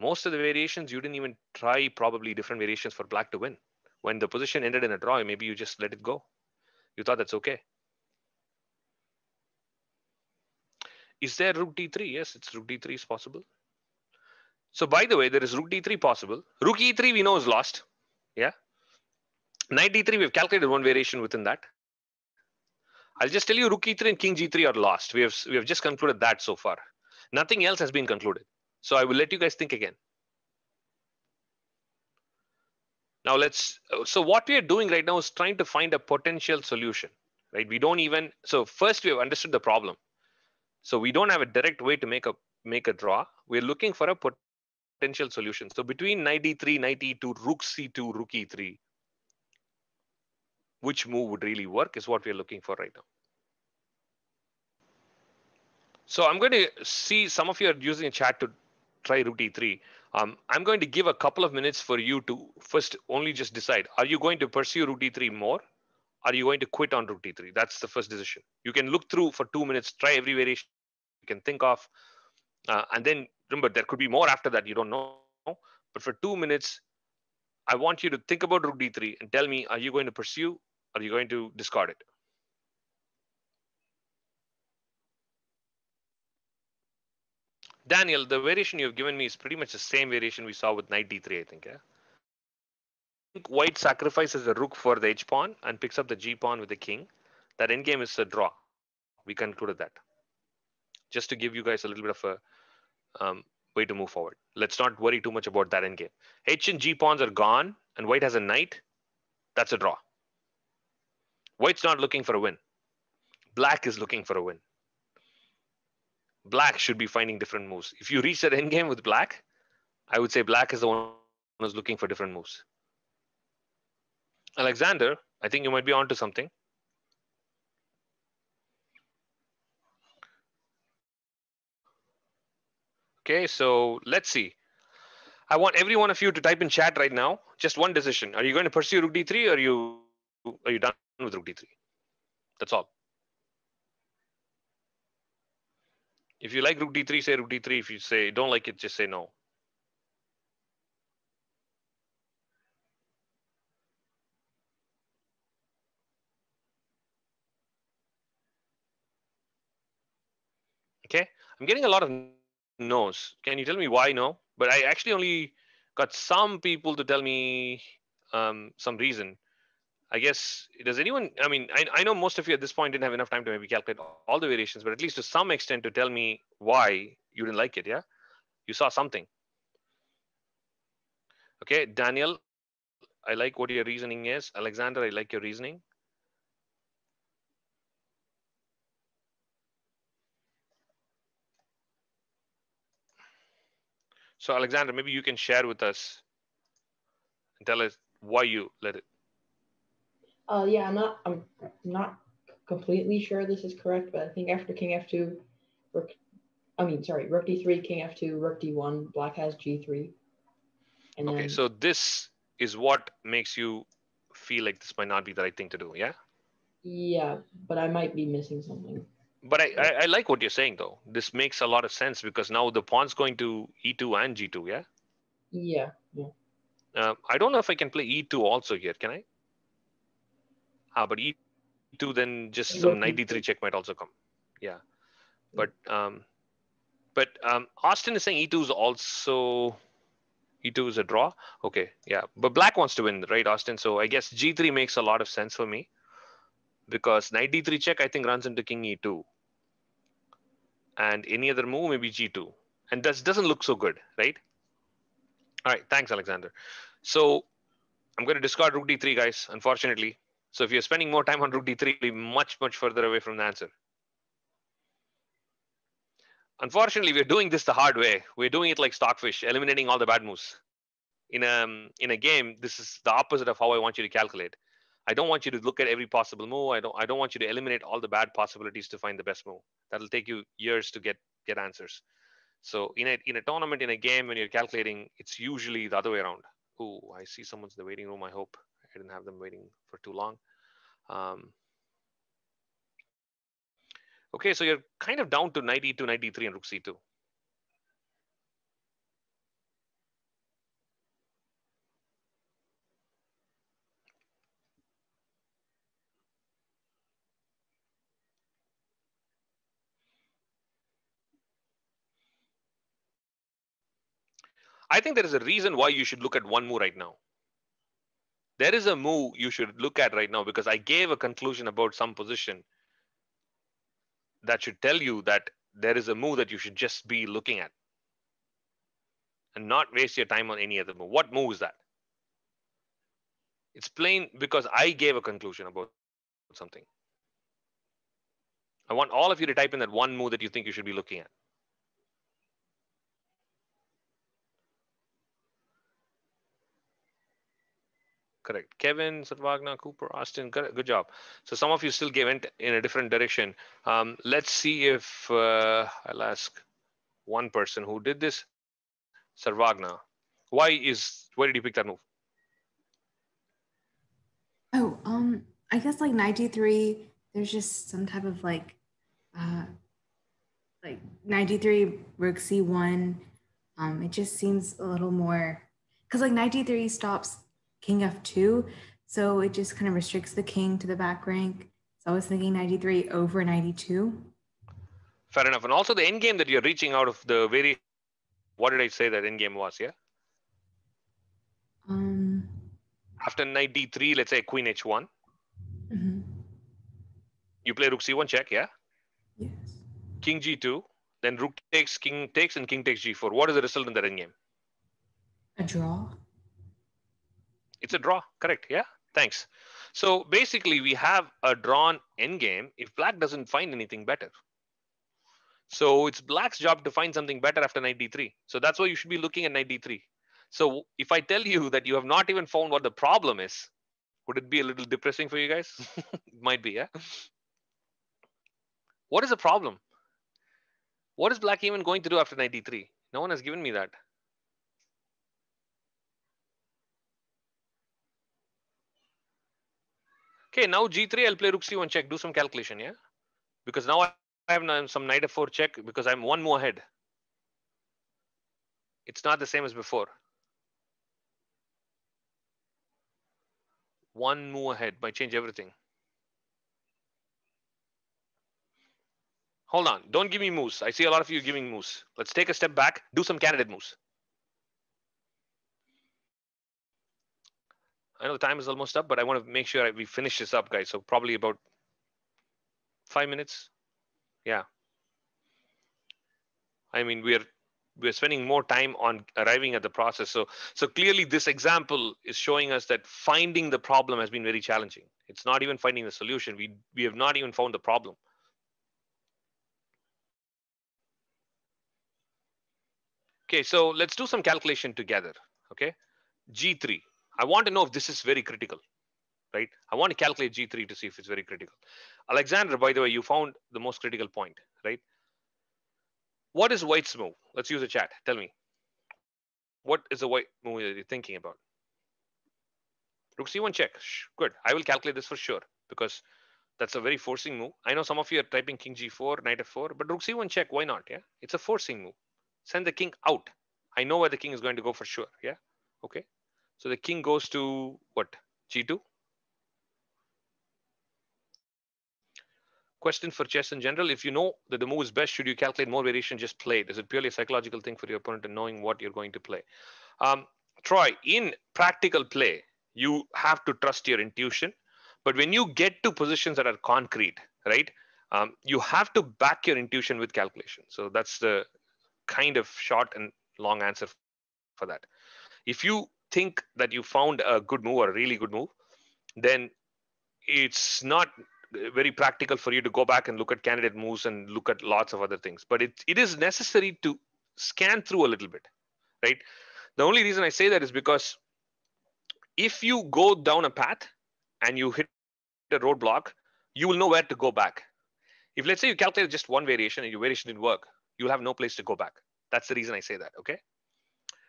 Most of the variations, you didn't even try probably different variations for black to win. When the position ended in a draw, maybe you just let it go. You thought that's okay. Is there rook d3? Yes, it's rook d3 is possible. So by the way, there is rook d3 possible. Rook e3 we know is lost. Yeah. Knight d3, we've calculated one variation within that. I'll just tell you rook e3 and king g3 are lost. We have just concluded that so far. Nothing else has been concluded. So I will let you guys think again. Now so what we are doing right now is trying to find a potential solution, right? So first we have understood the problem. So we don't have a direct way to make a draw. We're looking for a potential solution. So between knight d3, knight e2, rook c2, rook e3, which move would really work is what we're looking for right now. So I'm going to see some of you are using a chat to try rook e3. I'm going to give a couple of minutes for you to first only just decide, are you going to pursue rook e3 more? Are you going to quit on rook e3? That's the first decision. You can look through for 2 minutes, try every variation you can think of. And then remember, there could be more after that, you don't know. But for 2 minutes, I want you to think about rook d3 and tell me, are you going to pursue? Or are you going to discard it? Daniel, the variation you've given me is pretty much the same variation we saw with knight d3, I think. Yeah? White sacrifices the rook for the h pawn and picks up the g pawn with the king. That endgame is a draw. We concluded that. Just to give you guys a little bit of a way to move forward. Let's not worry too much about that endgame. H and g pawns are gone, and white has a knight. That's a draw. White's not looking for a win. Black is looking for a win. Black should be finding different moves. If you reach that endgame with black, I would say black is the one who's looking for different moves. Alexander, I think you might be onto something. Okay, so let's see. I want every one of you to type in chat right now. Just one decision. Are you going to pursue rook d3 or are you done with rook d3? That's all. If you like rook d3, say rook d3. If you say don't like it, just say no. Okay, I'm getting a lot of no's. Can you tell me why no? But I actually only got some people to tell me some reason. I guess, does anyone, I mean, I know most of you at this point didn't have enough time to maybe calculate all the variations, but at least to some extent to tell me why you didn't like it, yeah? You saw something. Okay, Daniel, I like what your reasoning is. Alexander, I like your reasoning. So Alexander, maybe you can share with us and tell us why you let it. Yeah, I'm not completely sure this is correct, but I think after King F2, Rook, Rook D3, King F2, Rook D1, Black has G3. And Okay, then, so this is what makes you feel like this might not be the right thing to do, yeah? yeah, but I might be missing something. But I like what you're saying though. This makes a lot of sense because now the pawn's going to E2 and G2, yeah? Yeah, yeah. I don't know if I can play E2 also here, can I? But E2, then just some Rook knight D3. D3 check might also come. Yeah. But Austin is saying E2 is also, E2 is a draw. Okay, yeah. But black wants to win, right, Austin? So I guess G3 makes a lot of sense for me because knight D3 check I think runs into King E2. And any other move, maybe G2. And that doesn't look so good, right? All right, thanks, Alexander. So I'm going to discard Rook D3, guys, unfortunately. So if you're spending more time on Rook D3, you'll be much, much further away from the answer. Unfortunately, we're doing this the hard way. We're doing it like Stockfish, eliminating all the bad moves. In a game, this is the opposite of how I want you to calculate. I don't want you to look at every possible move. I don't want you to eliminate all the bad possibilities to find the best move. That'll take you years to get answers. So in a tournament, in a game, when you're calculating, it's usually the other way around. Oh, I see someone's in the waiting room. I hope I didn't have them waiting for too long. Okay, so you're kind of down to knight e2, knight d3, and rook c2. I think there is a reason why you should look at one move right now. There is a move you should look at right now because I gave a conclusion about some position that should tell you that there is a move that you should just be looking at and not waste your time on any other move. What move is that? It's plain because I gave a conclusion about something. I want all of you to type in that one move that you think you should be looking at. Correct. Kevin, Sarvagna, Cooper, Austin, good job. So some of you still went in a different direction. Let's see if I'll ask one person who did this, Sarvagna. Why did you pick that move? Oh, I guess like 93, there's just some type of like 93 rook c1. It just seems a little more, because like 93 stops king f2, so it just kind of restricts the king to the back rank. So I was thinking 93 over 92. Fair enough. And also the end game that you're reaching out of the variation, what did I say that end game was, yeah? After knight d3, let's say queen h1. Mm-hmm. You play rook c1 check, yeah? Yes. King g2, then rook takes, and king takes g4. What is the result in that end game? A draw. It's a draw, correct, yeah? Thanks. So basically, we have a drawn endgame if black doesn't find anything better. So it's black's job to find something better after knight d3. So that's why you should be looking at knight d3. So if I tell you that you have not even found what the problem is, would it be a little depressing for you guys? It might be, yeah? What is the problem? What is black even going to do after knight d3? No one has given me that. Okay, now g3, I'll play rook c1 check, do some calculation, yeah? Because now I have some knight f4 check because I'm one more ahead. It's not the same as before. One move ahead might change everything. Hold on. Don't give me moves. I see a lot of you giving moves. Let's take a step back. Do some candidate moves. I know the time is almost up, but I want to make sure we finish this up, guys. So probably about 5 minutes. Yeah. I mean, we're spending more time on arriving at the process. So clearly this example is showing us that finding the problem has been very challenging. It's not even finding the solution. We have not even found the problem. Okay, so let's do some calculation together. Okay, G3. I want to know if this is very critical, right? I want to calculate G3 to see if it's very critical. Alexander, by the way, you found the most critical point, right? What is white's move? Let's use a chat. Tell me. What is the white move that you're thinking about? Rook C1 check. Good. I will calculate this for sure because that's a very forcing move. I know some of you are typing king G4, knight F4, but Rook C1 check. Why not? Yeah, it's a forcing move. Send the king out. I know where the king is going to go for sure. Yeah. Okay. So the king goes to what? G2. Question for chess in general. If you know that the move is best, should you calculate more variation, just play it? Is it purely a psychological thing for your opponent and knowing what you're going to play? Troy, in practical play, you have to trust your intuition. But when you get to positions that are concrete, right, you have to back your intuition with calculation. So that's the kind of short and long answer for that. If you think that you found a good move or a really good move, then it's not very practical for you to go back and look at candidate moves and look at lots of other things. But it is necessary to scan through a little bit, right? The only reason I say that is because if you go down a path and you hit a roadblock, you will know where to go back. If let's say you calculate just one variation and your variation didn't work, you'll have no place to go back. That's the reason I say that, okay?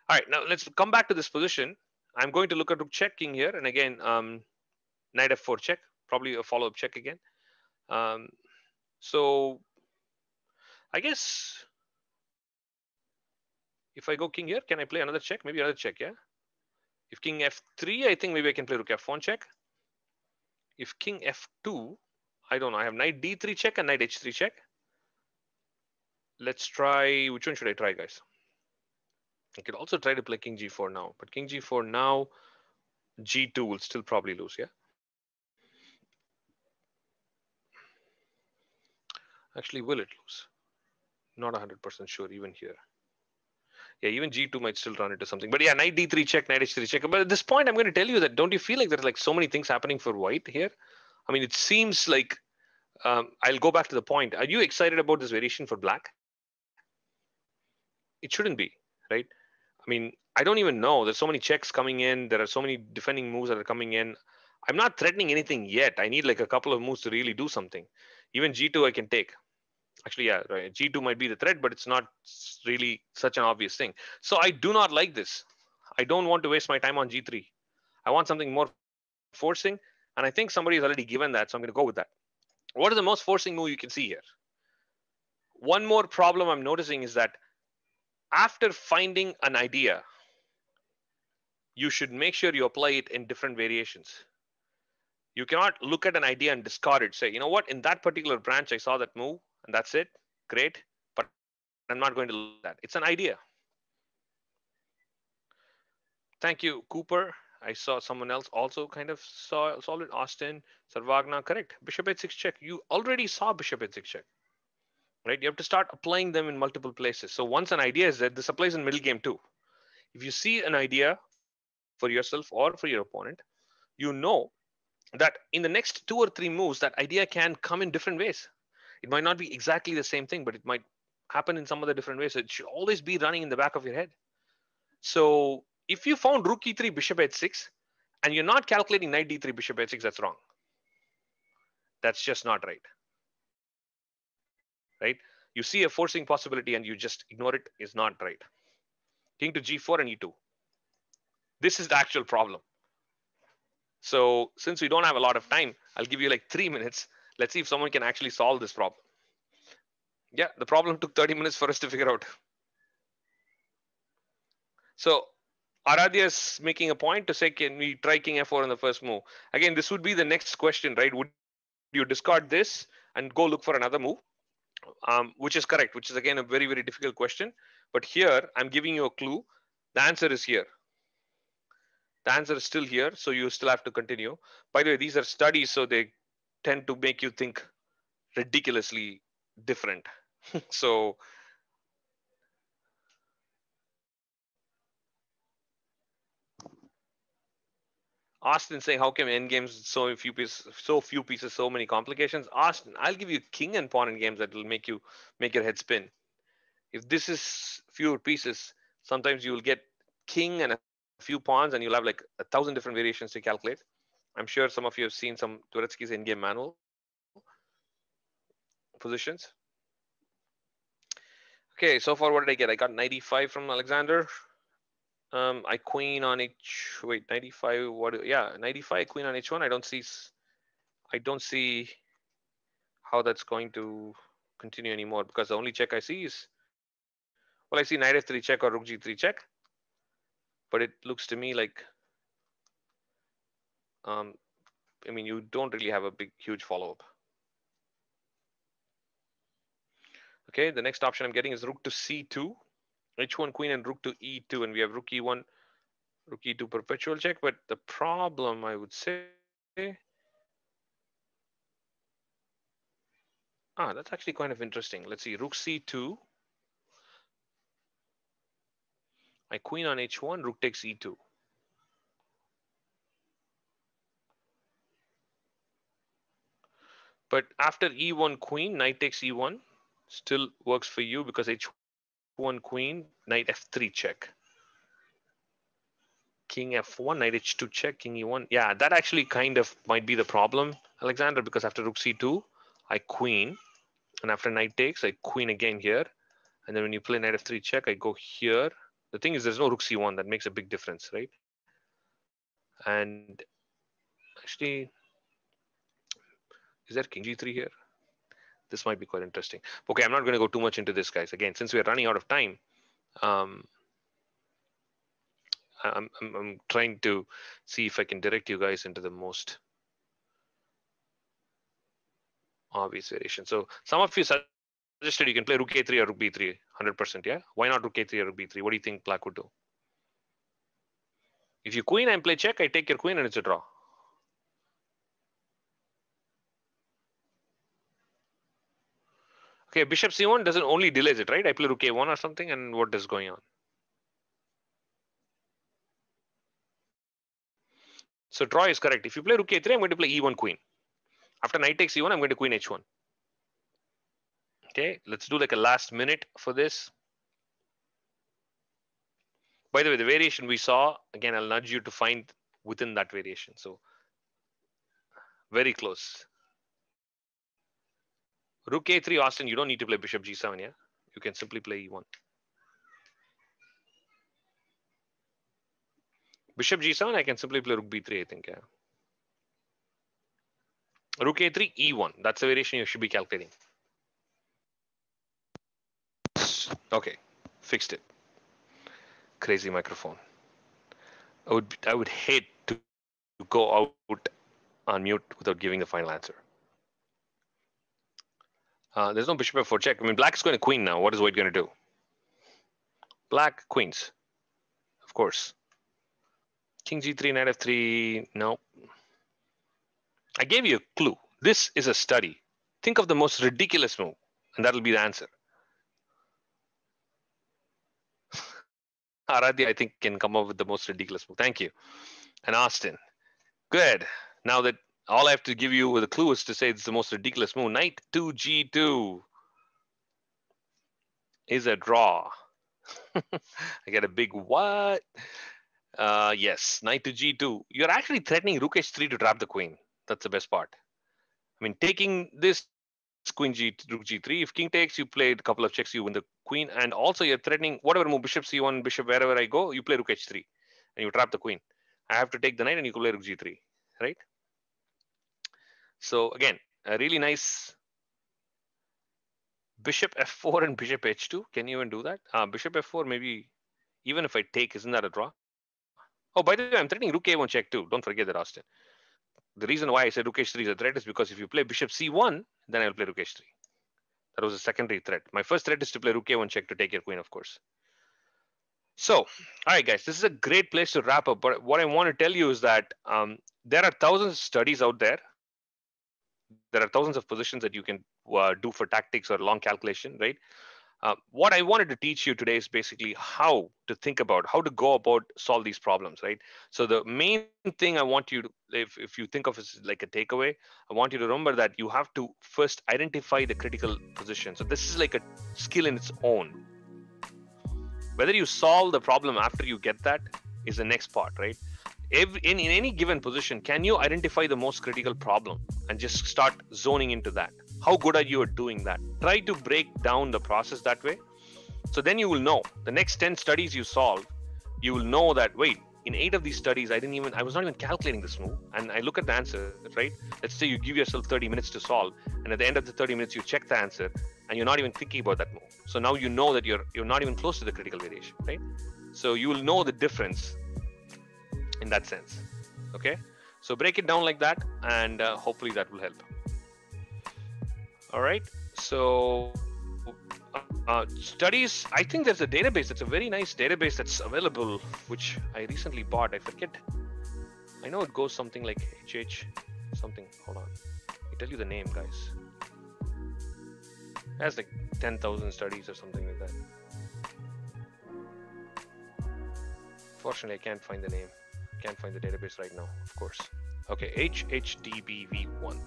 All right, now let's come back to this position. I'm going to look at rook check king here. And again, knight F4 check, probably a follow-up check again. So I guess if I go king here, can I play another check? Maybe another check, yeah? If king F3, I think maybe I can play rook F1 check. If king F2, I don't know. I have knight D3 check and knight H3 check. Let's try, which one should I try, guys? I could also try to play king G4 now, but king G4 now, G2 will still probably lose, yeah? Actually, will it lose? Not 100% sure even here. Yeah, even G2 might still run into something. But yeah, knight D3 check, knight H3 check. But at this point, I'm going to tell you that don't you feel like there's like so many things happening for white here? I mean, it seems like, I'll go back to the point. Are you excited about this variation for black? It shouldn't be, right? I mean, I don't even know. There's so many checks coming in. There are so many defending moves that are coming in. I'm not threatening anything yet. I need like a couple of moves to really do something. Even G2 I can take. Actually, yeah, right. G2 might be the threat, but it's not really such an obvious thing. So I do not like this. I don't want to waste my time on G3. I want something more forcing. And I think somebody has already given that. So I'm going to go with that. What is the most forcing move you can see here? One more problem I'm noticing is that after finding an idea, you should make sure you apply it in different variations. You cannot look at an idea and discard it. Say, you know what, in that particular branch, I saw that move and that's it. Great. But I'm not going to look at that. It's an idea. Thank you, Cooper. I saw someone else also kind of saw it. Austin, Sarvagna, correct. Bishop h6 check. You already saw bishop h6 check, right? You have to start applying them in multiple places. So once an idea is there, this applies in middle game too. If you see an idea for yourself or for your opponent, you know that in the next 2 or 3 moves, that idea can come in different ways. It might not be exactly the same thing, but it might happen in some other different ways. It should always be running in the back of your head. So if you found rook e3, bishop h6, and you're not calculating knight d3, bishop h6, that's wrong. That's just not right. Right? You see a forcing possibility and you just ignore it is not right. King to g4 and e2. This is the actual problem. So since we don't have a lot of time, I'll give you like 3 minutes. Let's see if someone can actually solve this problem. Yeah, the problem took 30 minutes for us to figure out. So Aradhya is making a point to say, can we try king f4 in the first move? Again, this would be the next question, right? Would you discard this and go look for another move? which is correct, which is again a very, very difficult question. But here I'm giving you a clue. The answer is here. The answer is still here, so you still have to continue. By the way, these are studies, so they tend to make you think ridiculously different. So Austin saying, how come endgames so few pieces, so many complications? Austin, I'll give you king and pawn in games that will make your head spin. If this is fewer pieces, sometimes you will get king and a few pawns, and you'll have like 1,000 different variations to calculate. I'm sure some of you have seen some Turetsky's in-game manual positions. Okay, so far what did I get? I got 95 from Alexander. I queen on wait, 95. What? Yeah, 95 queen on h1. I don't see how that's going to continue anymore, because the only check I see is, well, I see knight f3 check or rook g3 check, but it looks to me like, I mean, you don't really have a huge follow-up. Okay, the next option I'm getting is rook to c2, h1 queen and rook to e2, and we have rook e1, rook e2 perpetual check. But the problem, I would say, that's actually kind of interesting. Let's see, rook c2, I queen on h1, rook takes e2. But after e1 queen, knight takes e1 still works for you, because h1 queen, knight f3 check. King f1, knight h2 check, king e1. Yeah, that actually kind of might be the problem, Alexander, because after rook c2, I queen, and after knight takes, I queen again here. And then when you play knight f3 check, I go here. The thing is, there's no rook c1. That makes a big difference, right? And actually, is there king g3 here? This might be quite interesting. Okay, I'm not going to go too much into this, guys. Again, since we're running out of time, I'm trying to see if I can direct you guys into the most obvious variation. So some of you suggested you can play rook a3 or rook b3, 100%. Yeah, why not rook a3 or rook b3? What do you think black would do? If you queen and play check, I take your queen and it's a draw. Okay, bishop c1 doesn't only delays it, right? I play rook a1 or something, and what is going on? So draw is correct. If you play rook a3, I'm going to play e1 queen. After knight takes e1, I'm going to queen h1. Okay, let's do like a last minute for this. By the way, the variation we saw, again, I'll nudge you to find within that variation. So very close. Rook a3, Austin, you don't need to play bishop g7, yeah? You can simply play e1. Bishop g7, I can simply play rook b3, I think, yeah. Rook a3, e1. That's the variation you should be calculating. Okay, fixed it. Crazy microphone. I would hate to go out on mute without giving the final answer. There's no bishop f4 check. I mean, black is going to queen now. What is white going to do? Black queens, of course. King g3, knight f3. No. I gave you a clue. This is a study. Think of the most ridiculous move, and that'll be the answer. Aradhya, I think, can come up with the most ridiculous move. Thank you. And Austin. Good. Now that all I have to give you with a clue is to say it's the most ridiculous move. Knight to g2 is a draw. I get a big what? Yes, knight to g2. You're actually threatening rook h3 to trap the queen. That's the best part. I mean, taking this queen rook g3. If king takes, you play a couple of checks, you win the queen. And also you're threatening whatever move, bishop c1, bishop wherever I go, you play rook h3 and you trap the queen. I have to take the knight and you play rook g3, right? So again, a really nice bishop f4 and bishop h2. Can you even do that? Bishop f4, maybe even if I take, isn't that a draw? Oh, by the way, I'm threatening rook a1 check too. Don't forget that, Austin. The reason why I said rook h3 is a threat is because if you play bishop c1, then I'll play rook h3. That was a secondary threat. My first threat is to play rook a1 check to take your queen, of course. So, all right, guys, this is a great place to wrap up. But what I want to tell you is that there are thousands of studies out there. There are thousands of positions that you can do for tactics or long calculation, right? What I wanted to teach you today is basically how to think about, how to go about solve these problems, right? So the main thing I want you to, if you think of as like a takeaway, I want you to remember that you have to first identify the critical position. So this is like a skill in its own. Whether you solve the problem after you get that is the next part, right? In any given position, can you identify the most critical problem and just start zoning into that? How good are you at doing that? Try to break down the process that way. So then you will know the next 10 studies you solve, you will know that, wait, in 8 of these studies, I was not even calculating this move. And I look at the answer, right? Let's say you give yourself 30 minutes to solve. And at the end of the 30 minutes, you check the answer and you're not even thinking about that move. So now you know that you're not even close to the critical variation, right? So you will know the difference in that sense. Okay. So break it down like that, and hopefully that will help. All right. So studies, I think there's a database. It's a very nice database that's available, which I recently bought. I forget. I know it goes something like HH something. Hold on. I'll tell you the name, guys. It has like 10,000 studies or something like that. Fortunately, I can't find the name. Can't find the database right now, of course. Okay, HHDBV1.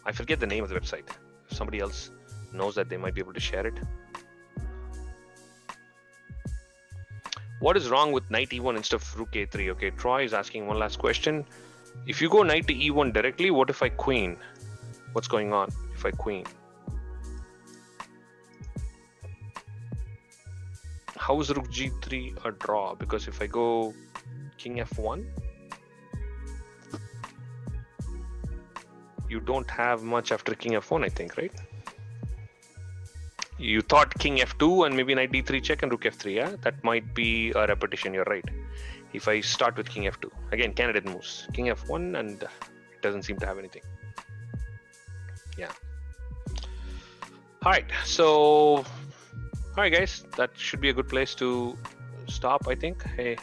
I forget the name of the website. If somebody else knows that, they might be able to share it. What is wrong with knight e1 instead of rook a3? Okay, Troy is asking one last question. If you go knight to e1 directly, what if I queen? What's going on if I queen? How is rook g3 a draw? Because if I go king f1, you don't have much after king f1, I think, right? You thought king f2 and maybe knight d3 check and rook f3, yeah? That might be a repetition, you're right. If I start with king f2, again, candidate moves. King f1 and it doesn't seem to have anything. Yeah. All right, so, all right, guys, that should be a good place to stop, I think. Hey.